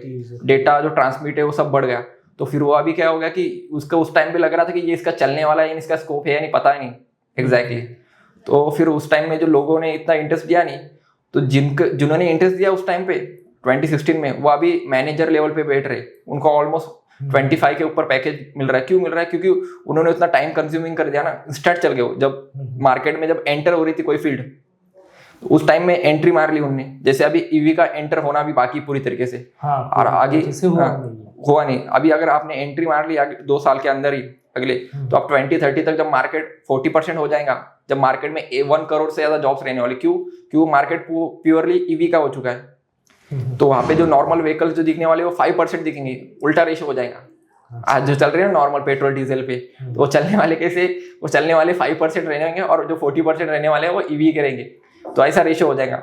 डेटा जो ट्रांसमिट है वो सब बढ़ गया। तो फिर वो अभी क्या हो गया कि उसका उस टाइम पे लग रहा था कि ये इसका चलने वाला है, इसका स्कोप है या नहीं, पता ही नहीं एग्जैक्टली। तो फिर उस टाइम में जो लोगों ने इतना इंटरेस्ट दिया नहीं, तो जिन्होंने इंटरेस्ट दिया उस टाइम पे 2016 में, वो अभी मैनेजर लेवल पे बैठ रहे। उनको ऑलमोस्ट 25 के ऊपर पैकेज मिल रहा है। क्यों मिल रहा है? क्योंकि उन्होंने उतना टाइम कंज्यूमिंग कर दिया ना, इंस्टेंट चल गए। जब मार्केट में जब एंटर हो रही थी कोई फील्ड, तो उस टाइम में एंट्री मार ली उनने। जैसे अभी EV का एंटर होना भी बाकी पूरी तरीके से, और आगे हुआ नहीं। अभी अगर आपने एंट्री मार ली आगे 2 साल के अंदर ही अगले, तो अब 2030 तक जब मार्केट 40% हो जाएगा, जब मार्केट में 1 करोड़ से ज्यादा जॉब्स रहने वाली। क्यों मार्केट प्योरली EV का हो चुका है। तो वहाँ पे जो नॉर्मल व्हीकल्स जो दिखने वाले वो 5% दिखेंगे, उल्टा रेशियो हो जाएगा। आज जो चल रहे हैं नॉर्मल पेट्रोल डीजल पे, तो वो चलने वाले कैसे, वो चलने वाले 5% रहने होंगे और जो 40% रहने वाले हैं वो EV के रहेंगे। तो ऐसा रेशियो हो जाएगा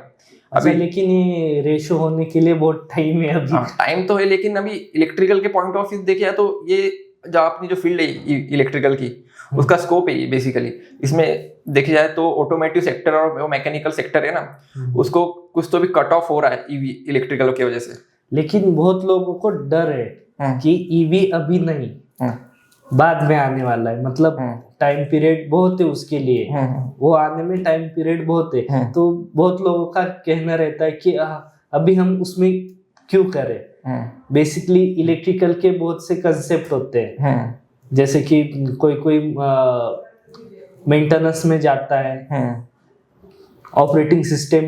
अभी। लेकिन ये रेशियो होने के लिए बहुत टाइम है अभी। टाइम तो है, लेकिन अभी इलेक्ट्रिकल के पॉइंट ऑफ व्यू देखिए तो ये जो अपनी जो फील्ड है इलेक्ट्रिकल की, उसका स्कोप है बेसिकली। इसमें देखी जाए तो ऑटोमेटिव सेक्टर और मैकेनिकल सेक्टर है ना, उसको कुछ तो भी कट ऑफ हो रहा है EV इलेक्ट्रिकल की वजह से। लेकिन बहुत लोगों को डर है कि EV अभी नहीं, बाद में आने वाला है। मतलब टाइम पीरियड बहुत है उसके लिए, वो आने में टाइम पीरियड बहुत है। तो बहुत लोगों का कहना रहता है कि अभी हम उसमें क्यों करें। बेसिकली इलेक्ट्रिकल के बहुत से कंसेप्ट होते हैं, जैसे कि कोई मेंटेनेंस में जाता है, ऑपरेटिंग सिस्टम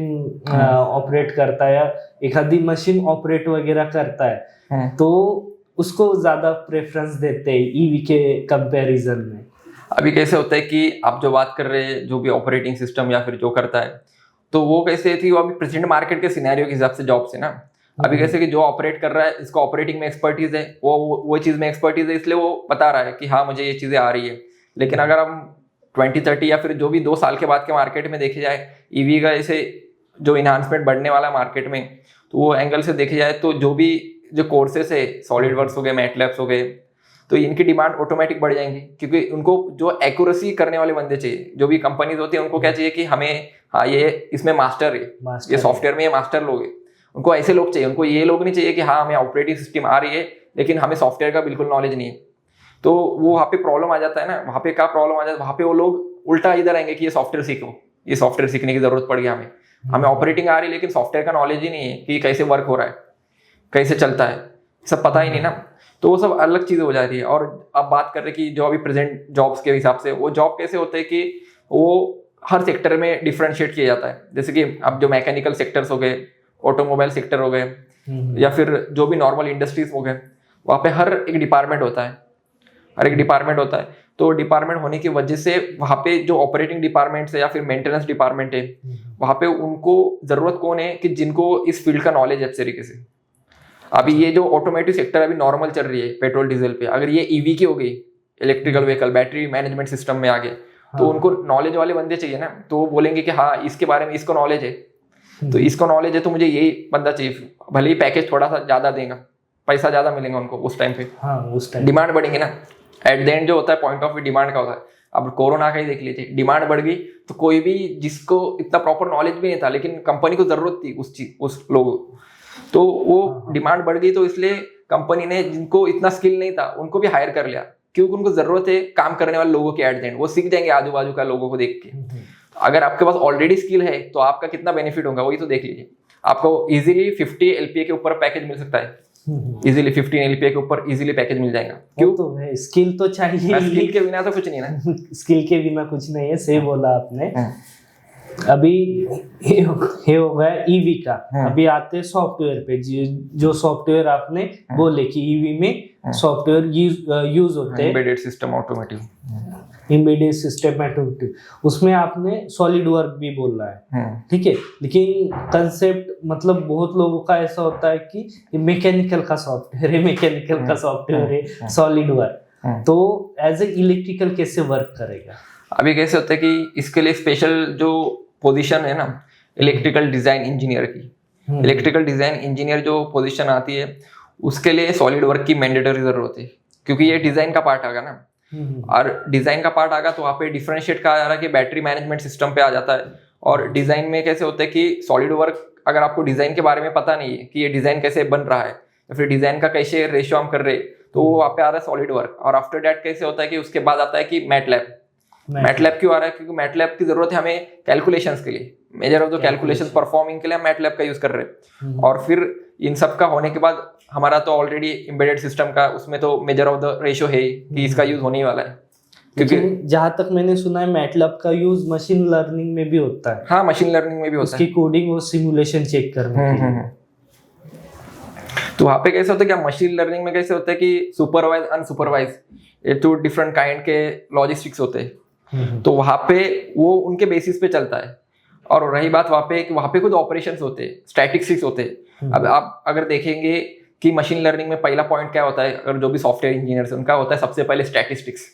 ऑपरेट करता है, या एक आधी मशीन ऑपरेट वगैरह करता है, तो उसको ज्यादा प्रेफरेंस देते हैं EV के कंपैरिजन में। अभी कैसे होता है कि आप जो बात कर रहे हैं, जो भी ऑपरेटिंग सिस्टम या फिर जो करता है, तो वो कैसे थी, वो अभी प्रेजेंट मार्केट के सिनेरियो के हिसाब से जॉब से ना। अभी कैसे कि जो ऑपरेट कर रहा है, इसको ऑपरेटिंग में एक्सपर्टीज है, वो चीज में एक्सपर्टीज है, इसलिए वो बता रहा है कि हाँ मुझे ये चीजें आ रही है। लेकिन अगर हम 2030 या फिर जो भी 2 साल के बाद के मार्केट में देखे जाए, EV का ऐसे जो इन्हांसमेंट बढ़ने वाला है मार्केट में, तो वो एंगल से देखे जाए तो जो कोर्सेस है, सॉलिड वर्क्स हो गए, मैटलैब्स हो गए, तो इनकी डिमांड ऑटोमेटिक बढ़ जाएंगी। क्योंकि उनको जो एक्यूरेसी करने वाले बंदे चाहिए। जो भी कंपनीज होती है उनको क्या चाहिए कि हमें हाँ ये इसमें मास्टर है, ये सॉफ्टवेयर में ये मास्टर लोग है। उनको ऐसे लोग चाहिए, उनको ये लोग नहीं चाहिए कि हाँ हमें ऑपरेटिंग सिस्टम आ रही है लेकिन हमें सॉफ्टवेयर का बिल्कुल नॉलेज नहीं है। तो वो वहाँ पे प्रॉब्लम आ जाता है ना। वहाँ पे क्या प्रॉब्लम आ जाता है, वहाँ पे वो लोग उल्टा इधर आएंगे कि ये सॉफ्टवेयर सीखो, ये सॉफ्टवेयर सीखने की जरूरत पड़ गई हमें ऑपरेटिंग आ रही लेकिन सॉफ्टवेयर का नॉलेज ही नहीं है कि कैसे वर्क हो रहा है, कैसे चलता है, सब पता ही नहीं ना। तो वो सब अलग चीज़ हो जा रही है। और अब बात कर रहे कि जो अभी प्रेजेंट जॉब्स के हिसाब से वो जॉब कैसे होते हैं कि वो हर सेक्टर में डिफ्रेंशिएट किया जाता है। जैसे कि अब जो मैकेनिकल सेक्टर्स हो गए, ऑटोमोबाइल सेक्टर हो गए, या फिर जो भी नॉर्मल इंडस्ट्रीज हो गए, वहाँ पे हर एक डिपार्टमेंट होता है। तो डिपार्टमेंट होने की वजह से वहाँ पे जो ऑपरेटिंग डिपार्टमेंट है या फिर मेंटेनेंस डिपार्टमेंट है, वहाँ पे उनको जरूरत कौन है कि जिनको इस फील्ड का नॉलेज है अच्छे तरीके से। अभी ये जो ऑटोमेटिव सेक्टर अभी नॉर्मल चल रही है पेट्रोल डीजल पे, अगर ये ईवी की हो गई, electrical vehicle, battery management system में आ गए, तो उनको नॉलेज वाले बंदे चाहिए ना। तो वो बोलेंगे कि हाँ इसके बारे में इसको नॉलेज है, तो इसको नॉलेज है तो मुझे यही बंदा चाहिए, भले ही पैकेज थोड़ा सा ज्यादा देगा, पैसा ज्यादा मिलेगा उनको उस टाइम पे। उस टाइम डिमांड बढ़ेगी ना, एट द एंड जो होता है पॉइंट ऑफ व्यू डिमांड का होता है। अब कोरोना का ही देख लीजिए, डिमांड बढ़ गई तो कोई भी जिसको इतना प्रॉपर नॉलेज भी नहीं था लेकिन कंपनी को जरूरत थी उस लोगों को, तो वो डिमांड बढ़ गई, तो इसलिए कंपनी ने जिनको इतना स्किल नहीं था उनको भी हायर कर लिया, क्योंकि उनको जरूरत है काम करने वाले लोगों के। एट द एंड वो सीख जाएंगे आजू बाजू का लोगों को देख के। अगर आपके पास ऑलरेडी स्किल है तो आपका कितना बेनिफिट होगा वही तो देख लीजिए। आपको इजीली 50 LPA के ऊपर पैकेज मिल सकता है, इजीली 15 LPA के ऊपर इजीली पैकेज मिल जाएगा। क्यों? तो है, स्किल तो चाहिए, स्किल के बिना तो कुछ नहीं ना। स्किल के बिना कुछ नहीं है, सही बोला आपने। अभी ये हो गया ईवी का। अभी आते हैं सॉफ्टवेयर पे। जो सॉफ्टवेयर आपने बोले कि ईवी में सॉफ्टवेयर यूज होते हैं, एम्बेडेड सिस्टम ऑटोमेटिव, उसमें आपने सॉलिड वर्क भी बोल रहा है, ठीक है। लेकिन कंसेप्ट मतलब बहुत लोगों का ऐसा होता है कि मैकेनिकल का सॉफ्टवेयर है, सॉलिड वर्क। तो एज ए इलेक्ट्रिकल कैसे वर्क करेगा? अभी कैसे होता है कि इसके लिए स्पेशल जो पोजीशन है ना इलेक्ट्रिकल डिजाइन इंजीनियर की, इलेक्ट्रिकल डिजाइन इंजीनियर जो पोजीशन आती है उसके लिए सॉलिड वर्क की मैंडेटरी जरूरत है, क्योंकि ये डिजाइन का पार्ट आएगा ना। और डिजाइन का पार्ट आएगा तो वहाँ पे डिफरेंशिएट कहा जा रहा है कि बैटरी मैनेजमेंट सिस्टम पे आ जाता है। और डिजाइन में कैसे होता है कि सॉलिड वर्क, अगर आपको डिजाइन के बारे में पता नहीं है कि ये डिजाइन कैसे बन रहा है या फिर डिजाइन का कैसे रेशियो हम कर रहे हैं, तो वो वहाँ पे आ रहा है सॉलिड वर्क। और आफ्टर दैट कैसे होता है कि उसके बाद आता है कि मैटलैब। मैटलैब क्यों आ रहा है? क्योंकि मैटलैब की जरूरत है हमें कैलकुलेशंस के लिए, measure of the calculation performing के लिए हम मैटलैब का यूज कर रहे हैं। और फिर इन सब का होने के बाद हमारा तो ऑलरेडी एम्बेडेड सिस्टम का उसमें तो मेजर ऑफ द रेशियो है कि इसका यूज होने वाला है। क्योंकि जहां तक मैंने सुना है मैटलैब का यूज मशीन लर्निंग में भी होता है। हाँ, मशीन लर्निंग में भी होता है, उसकी कोडिंग और सिमुलेशन चेक करने के लिए। तो वहाँ पे कैसे होता है कि मशीन लर्निंग में कैसे होता है कि सुपरवाइज अनसुपरवाइज ये टू डिफरेंट काइंड के लॉजिस्टिक्स होते हैं। तो वहाँ पे वो उनके बेसिस पे चलता है। और रही बात वहाँ पे कुछ ऑपरेशंस होते हैं, स्टैटिस्टिक्स होते हैं। अब आप अगर देखेंगे कि मशीन लर्निंग में पहला पॉइंट क्या होता है, अगर जो भी सॉफ्टवेयर इंजीनियर्स है उनका होता है सबसे पहले स्टैटिस्टिक्स।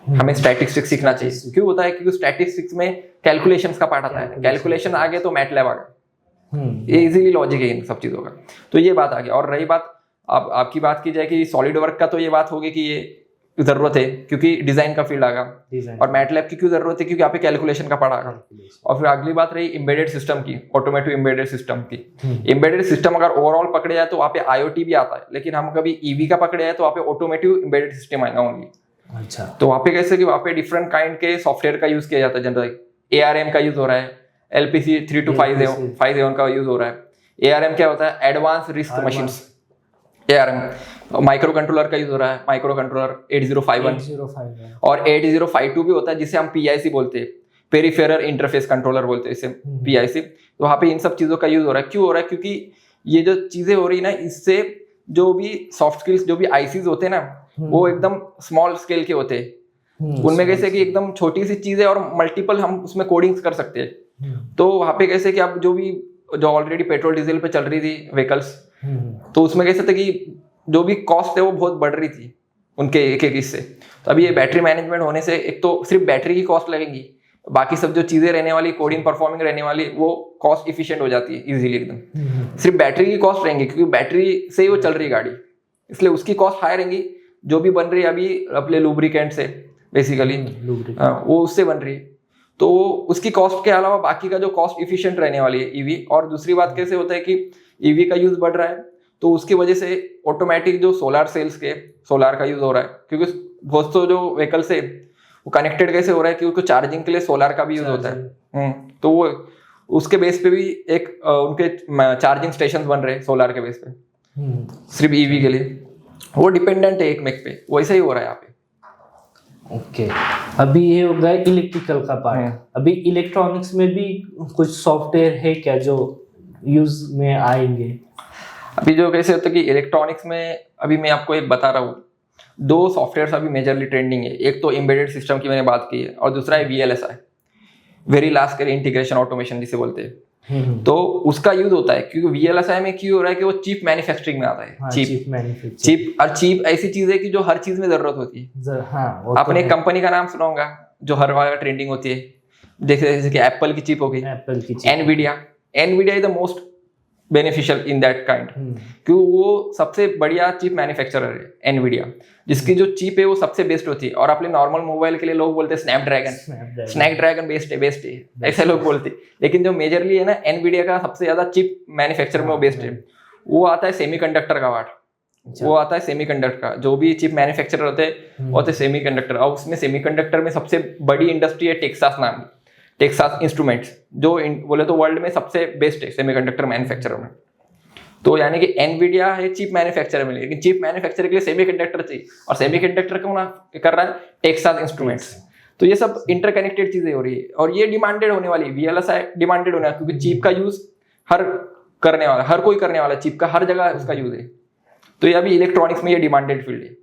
हमें स्टैटिस्टिक्स सीखना चाहिए। क्यों होता है? क्योंकि स्टैटिस्टिक्स में कैलकुलेशंस का पार्ट आता है। कैलकुलेशन आ गया तो मैटलैब आ गया, ये इजीली लॉजिक है इन सब चीजों का। तो ये बात आ गई। और रही बात आपकी बात की जाए कि सॉलिड वर्क का, तो ये बात होगी कि ये जरूरत है क्योंकि डिजाइन का फील्ड आगा। और मैटलैब की क्यों जरूरत है? क्योंकि यहाँ पे कैलकुलेशन का पार्ट आगा। और फिर अगली बात रही एम्बेडेड सिस्टम की, ऑटोमेटिव एम्बेडेड सिस्टम की। एम्बेडेड सिस्टम अगर ओवरऑल पकड़े जाए तो वहाँ पे IoT भी आता है, लेकिन हम कभी ईवी का पकड़े जाए तो वहाँ पे ऑटोमेटिव एम्बेडेड सिस्टम आएगा ओनली। अच्छा, तो वहाँ पे कैसे कि वहाँ पे डिफरेंट काइंड के सॉफ्टवेयर का यूज किया जाता है। जनरली ARM का यूज हो रहा है, LPC 3257 का यूज हो रहा है। ARM क्या होता है? Advance risk machines. ARM micro controller का यूज हो रहा है, माइक्रो कंट्रोलर 8051 और 8052 भी होता है जिसे हम PIC बोलते हैं, पेरिफेरल इंटरफेस कंट्रोलर बोलते हैं इसे, PIC। तो वहाँ पे इन सब चीजों का यूज हो रहा है। क्यों हो रहा है? क्योंकि ये जो चीजें हो रही है ना, इससे जो भी सॉफ्ट स्किल्स, जो भी ICs होते हैं ना, वो एकदम स्मॉल स्केल के होते हैं। उनमें कैसे कि एकदम छोटी सी चीज है और मल्टीपल हम उसमें कोडिंग्स कर सकते हैं। तो वहाँ पे कैसे कि अब जो ऑलरेडी पेट्रोल डीजल पे चल रही थी व्हीकल्स, तो उसमें कैसे था कि जो भी कॉस्ट है वो बहुत बढ़ रही थी उनके एक इससे। तो अभी ये बैटरी मैनेजमेंट होने से एक तो सिर्फ बैटरी की कॉस्ट लगेगी, बाकी सब जो चीजें रहने वाली, कोडिंग परफॉर्मिंग रहने वाली, वो कॉस्ट इफिशिएंट हो जाती है इजीली एकदम। सिर्फ बैटरी की कॉस्ट रहेंगी क्योंकि बैटरी से ही वो चल रही है गाड़ी, इसलिए उसकी कॉस्ट हाई रहेंगी। जो भी बन रही है अभी अपने लुब्रिकेंट से बेसिकली, वो उससे बन रही है, तो उसकी कॉस्ट के अलावा बाकी का जो कॉस्ट इफिशिएंट रहने वाली है ईवी। और दूसरी बात कैसे होता है कि ईवी का यूज बढ़ रहा है तो उसकी वजह से ऑटोमेटिक जो सोलर सेल्स के सोलर का यूज हो रहा है, क्योंकि बहुत तो जो व्हीकल्स है वो कनेक्टेड कैसे हो रहा है, क्योंकि चार्जिंग के लिए सोलर का भी यूज होता है। तो वो उसके बेस पे भी एक उनके चार्जिंग स्टेशन बन रहे सोलार के बेस पे, सिर्फ ईवी के लिए। वो डिपेंडेंट है एक मेक पे, वैसा ही हो रहा है यहाँ पे। ओके अभी ये हो गया इलेक्ट्रिकल का पार्ट। अभी इलेक्ट्रॉनिक्स में भी कुछ सॉफ्टवेयर है क्या जो यूज में आएंगे? अभी जो कैसे होता है कि इलेक्ट्रॉनिक्स में अभी मैं आपको एक बता रहा हूँ, 2 सॉफ्टवेयर अभी मेजरली ट्रेंडिंग है। एक तो एम्बेडेड सिस्टम की मैंने बात की है, और दूसरा है VLSI, very large scale integration automation जिसे बोलते हैं। तो उसका यूज होता है क्योंकि VLSI में क्यों हो रहा है कि वो चिप मैन्युफैक्चरिंग में आता है। हाँ, चिप और चिप ऐसी चीज है कि जो हर चीज में जरूरत होती है। हाँ, आपने एक कंपनी का नाम सुना होगा जो हर वाला ट्रेंडिंग होती है, जैसे कि एप्पल की चिप हो गई, एप्पल की Nvidia is the most beneficial in that kind, क्योंकि वो सबसे बढ़िया चिप मैन्युफैक्चरर है एनवीडिया, जिसकी जो चिप है वो सबसे बेस्ट होती है। और अपने नॉर्मल मोबाइल के लिए लोग बोलते हैं स्नैपड्रैगन बेस्ट है ऐसे लोग बोलते हैं, लेकिन जो मेजरली है ना एनवीडिया का सबसे ज्यादा चिप मैन्युफैक्चर में वो बेस्ट है। वो आता है सेमीकंडक्टर का पार्ट, वो आता है सेमीकंडक्टर का, जो भी चिप मैन्युफैक्चरर होते हैं वो होते सेमीकंडक्टर। और उसमें सेमीकंडक्टर में सबसे बड़ी इंडस्ट्री है टेक्सास नाम, टेक्सास इंस्ट्रूमेंट्स, जो बोले तो वर्ल्ड में सबसे बेस्ट है सेमीकंडक्टर मैन्युफैक्चरर में। तो यानी कि एनवीडिया है चिप मैन्युफैक्चरर में, लेकिन चिप मैन्युफैक्चर के लिए सेमीकंडक्टर चाहिए, और सेमीकंडक्टर कौन कर रहा है? Texas instruments. तो ये सब इंटरकनेक्टेड चीजें हो रही है, और ये डिमांडेड होने वाली, VLSI डिमांडेड होने वाला, क्योंकि चिप का यूज हर कोई करने वाला, चिप का हर जगह उसका यूज है। तो ये अभी इलेक्ट्रॉनिक्स में ये डिमांडेड फील्ड है।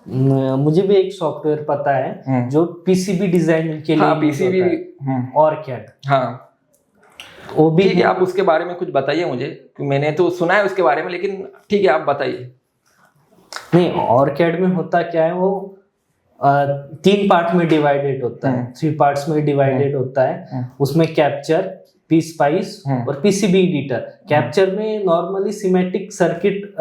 मुझे भी एक सॉफ्टवेयर पता है जो PCB डिजाइन के लिए PCB ऑरकैड। हाँ वो भी ठीक है, आप उसके बारे में कुछ बताइए मुझे, मैंने तो सुना है उसके बारे में, लेकिन ठीक है आप बताइए। नहीं, ऑरकैड में होता क्या है, वो 3 पार्ट में डिवाइडेड होता है, 3 पार्ट्स में डिवाइडेड होता है। उसमें कैप्चर, पीस्पाइस और PCB एडिटर। कैप्चर में नॉर्मली सिमेट्रिक सर्किट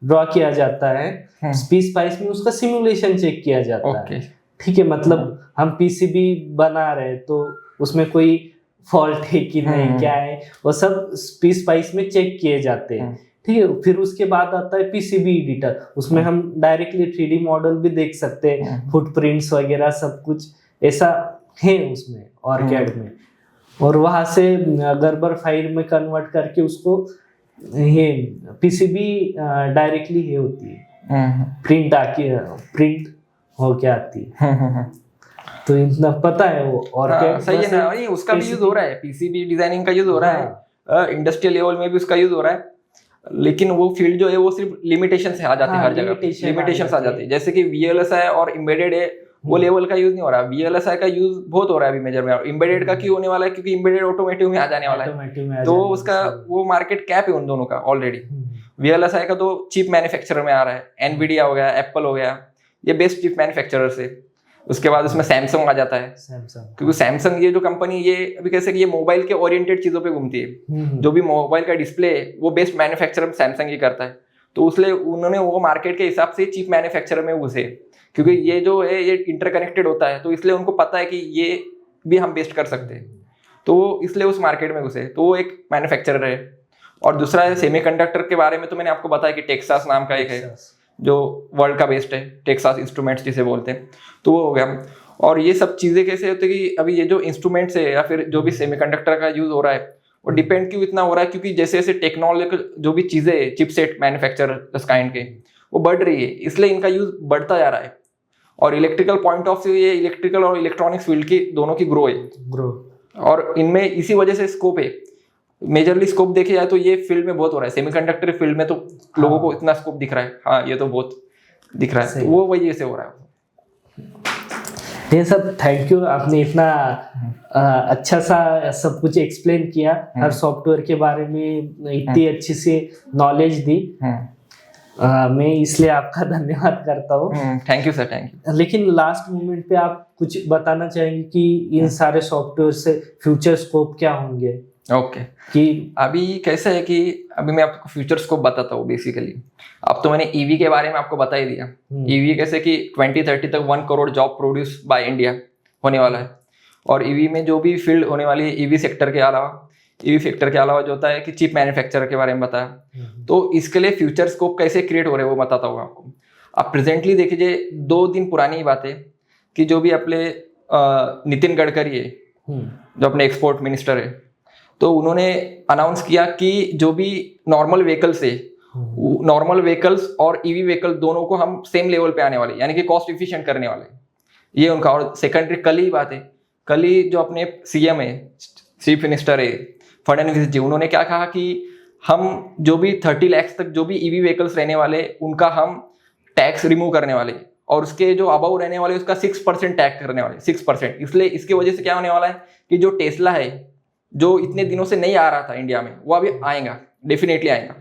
ड्रॉ किया जाता है, पीस्पाइस में उसका सिमुलेशन चेक किया जाता है। ठीक है, मतलब हम PCB बना रहे हैं तो उसमें कोई फॉल्ट है कि नहीं, क्या है, वो सब PSpice में चेक किए जाते हैं। ठीक है, फिर उसके बाद आता है PCB एडिटर, उसमें हम डायरेक्टली 3D मॉडल भी देख सकते हैं, फुटप्रिंट्स वगैरह सब कुछ ऐसा है उसमें ऑरकैड में। और वहां से गर्बर फाइल में कन्वर्ट करके उसको ये PCB डायरेक्टली ये होती है, प्रिंट हो के आती है। तो इतना पता है वो। और सही है ना, ये उसका भी यूज हो रहा है, PCB डिजाइनिंग का यूज हो रहा है, इंडस्ट्रियल लेवल में भी उसका यूज हो रहा है। लेकिन वो फील्ड जो है वो सिर्फ लिमिटेशन से आ जाते हैं, हर जगह लिमिटेशन आ जाती है। जैसे कि VLSI और एम्बेडेड है, वो लेवल का यूज नहीं हो रहा। VLSI का यूज बहुत हो रहा है अभी मेजर में, और एम्बेडेड का क्यों होने वाला है? क्योंकि एम्बेडेड ऑटोमेटिव में आ जाने वाला है, तो उसका वो मार्केट कैप है उन दोनों का ऑलरेडी। VLSI का तो चिप मैन्युफैक्चरर में आ रहा है, एनवीडिया हो गया, एप्पल हो गया, ये बेस्ट चिप मैन्युफैक्चरर से। उसके बाद उसमें सैमसंग आ जाता है, क्योंकि सैमसंग ये जो कंपनी, ये अभी कैसे कि ये मोबाइल के ओरिएंटेड चीजों पे घूमती है। जो भी मोबाइल का डिस्प्ले है वो बेस्ट मैन्युफैक्चरर सैमसंग ही करता है। तो उसलिए उन्होंने वो मार्केट के हिसाब से चिप मैन्युफैक्चरर में घुसे, क्योंकि ये जो है ये इंटरकनेक्टेड होता है, तो इसलिए उनको पता है कि ये भी हम बेस्ट कर सकते हैं, तो इसलिए उस मार्केट में घुसे। तो वो एक मैन्युफैक्चरर है। और दूसरा है सेमीकंडक्टर के बारे में, तो मैंने आपको बताया कि टेक्सास नाम का एक है जो वर्ल्ड का बेस्ट है, टेक्सास इंस्ट्रूमेंट्स जिसे बोलते हैं, तो वो हो गया। और ये सब चीज़ें कैसे होती है कि अभी ये जो इंस्ट्रूमेंट्स है या फिर जो भी सेमीकंडक्टर का यूज हो रहा है, वो डिपेंड क्यों इतना हो रहा है? क्योंकि जैसे जैसे टेक्नोलॉजी जो भी चीज़ें है, चिपसेट मैन्युफैक्चर काइंड के, वो बढ़ रही है, इसलिए इनका यूज बढ़ता जा रहा है। और इलेक्ट्रिकल पॉइंट ऑफ व्यू, ये इलेक्ट्रिकल और इलेक्ट्रॉनिक्स फील्ड की दोनों की ग्रो है, और इनमें इसी वजह से स्कोप है। मेजरली स्कोप देखे जाए तो ये फील्ड में बहुत हो रहा है, सेमीकंडक्टर फील्ड में तो लोगों को इतना स्कोप दिख रहा है, हाँ ये तो बहुत दिख रहा है, तो वो वजह से हो रहा है। ये सब थैंक यू, आपने इतना अच्छा सा सब कुछ एक्सप्लेन किया, हर सॉफ्टवेयर के बारे में इतनी अच्छी सी नॉलेज दी। मैं इसलिए आपका धन्यवाद करता हूँ। Thank you sir, thank you. लेकिन लास्ट मोमेंट पे आप कुछ बताना चाहेंगे कि इन सारे सॉफ्टवेयर से फ्यूचर स्कोप क्या होंगे? ओके कि अभी कैसा है कि अभी मैं आपको फ्यूचर स्कोप बताता हूँ बेसिकली। अब तो मैंने ईवी के बारे में आपको बता ही दिया। ईवी कैसे कि 2030 तक 1 crore job produce by India होने वाला है। और ईवी में जो भी फील्ड होने वाली है, ईवी सेक्टर के अलावा जो होता है कि चिप मैन्युफैक्चरर के बारे में बताया। तो इसके लिए फ्यूचर स्कोप कैसे क्रिएट हो रहे हैं वो बताता हूँ आपको। आप प्रेजेंटली देखिए, 2 दिन पुरानी बात है कि जो भी अपने नितिन गडकरी है, जो अपने एक्सपोर्ट मिनिस्टर है, तो उन्होंने अनाउंस किया कि जो भी नॉर्मल व्हीकल्स है, नॉर्मल व्हीकल्स और ईवी व्हीकल दोनों को हम सेम लेवल पे आने वाले, यानी कि कॉस्ट इफिशिएंट करने वाले, ये उनका। और सेकेंडरी कल ही बात है, कल ही जो अपने सीएम है, चीफ मिनिस्टर है फडणवीस जी, उन्होंने क्या कहा कि हम जो भी 30 लाख तक जो भी ईवी व्हीकल्स रहने वाले उनका हम टैक्स रिमूव करने वाले, और उसके जो अबव रहने वाले उसका 6% टैक्स करने वाले, 6%। इसलिए इसके वजह से क्या होने वाला है कि जो टेस्ला है, जो इतने दिनों से नहीं आ रहा था इंडिया में, वो अभी आएगा, डेफिनेटली आएगा।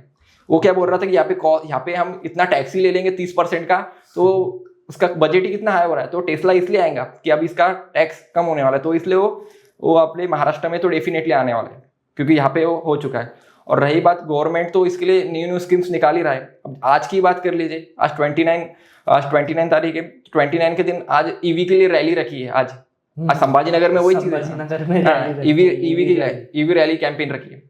वो क्या बोल रहा था कि यहाँ पे हम इतना टैक्स ही ले लेंगे 30% का, तो उसका बजट ही कितना हाई हो रहा है, तो टेस्ला इसलिए आएगा कि अब इसका टैक्स कम होने वाला है, तो इसलिए वो अपने महाराष्ट्र में तो डेफिनेटली आने वाला है, क्योंकि यहाँ पे वो हो चुका है। और रही बात गवर्नमेंट, तो इसके लिए न्यू स्कीम्स निकाल ही रहा है। अब आज की बात कर लीजिए, आज 29 तारीख है, 29 के दिन आज ईवी के लिए रैली रखी है। आज संभाजीनगर में वही चीज है, ईवी रैली कैंपेन रखी है।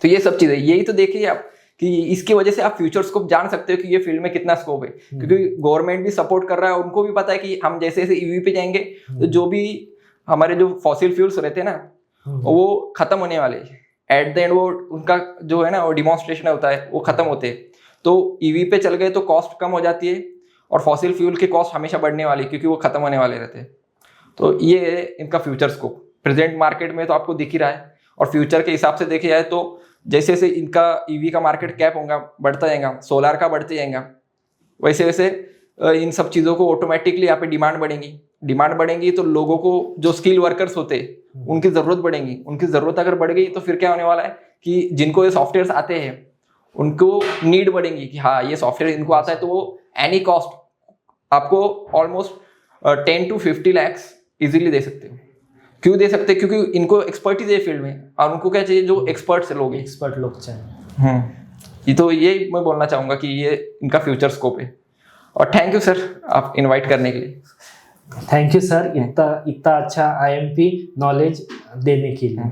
तो ये सब चीजें, यही तो देखिए आप कि इसकी वजह से आप फ्यूचर स्कोप जान सकते हो कि ये फील्ड में कितना स्कोप है, क्योंकि गवर्नमेंट भी सपोर्ट कर रहा है, उनको भी पता है कि हम जैसे जैसे ईवी पे जाएंगे तो जो भी हमारे जो फॉसिल फ्यूल्स रहते हैं ना वो खत्म होने वाले हैं। एट द एंड वो उनका जो है ना वो डिमॉन्स्ट्रेशन होता है, वो खत्म होते हैं। तो ईवी पे चल गए तो कॉस्ट कम हो जाती है, और फॉसिल फ्यूल की कॉस्ट हमेशा बढ़ने वाली, क्योंकि वो खत्म होने वाले रहते हैं। तो ये है इनका फ्यूचर स्कोप। प्रेजेंट मार्केट में तो आपको दिख ही रहा है, और फ्यूचर के हिसाब से देखा जाए तो जैसे जैसे इनका ईवी का मार्केट कैप होगा, बढ़ता जाएगा, सोलार का बढ़ते जाएगा, वैसे वैसे इन सब चीज़ों को ऑटोमेटिकली यहाँ पे डिमांड बढ़ेंगी तो लोगों को जो स्किल वर्कर्स होते हैं उनकी ज़रूरत बढ़ेगी। उनकी ज़रूरत अगर बढ़ गई तो फिर क्या होने वाला है कि जिनको ये सॉफ्टवेयर्स आते हैं उनको नीड बढ़ेंगी कि हाँ ये सॉफ्टवेयर इनको आता है, तो वो एनी कॉस्ट आपको ऑलमोस्ट 10 to 50 लाख इजीली दे सकते हो। क्यों दे सकते हैं? क्योंकि इनको एक्सपर्टीज है फील्ड में, और उनको क्या चाहिए, जो एक्सपर्ट लोग चाहिए। ये तो ये मैं बोलना चाहूँगा कि ये इनका फ्यूचर स्कोप है। और थैंक यू सर आप इनवाइट करने के लिए। थैंक यू सर, इतना अच्छा IMP नॉलेज देने के लिए।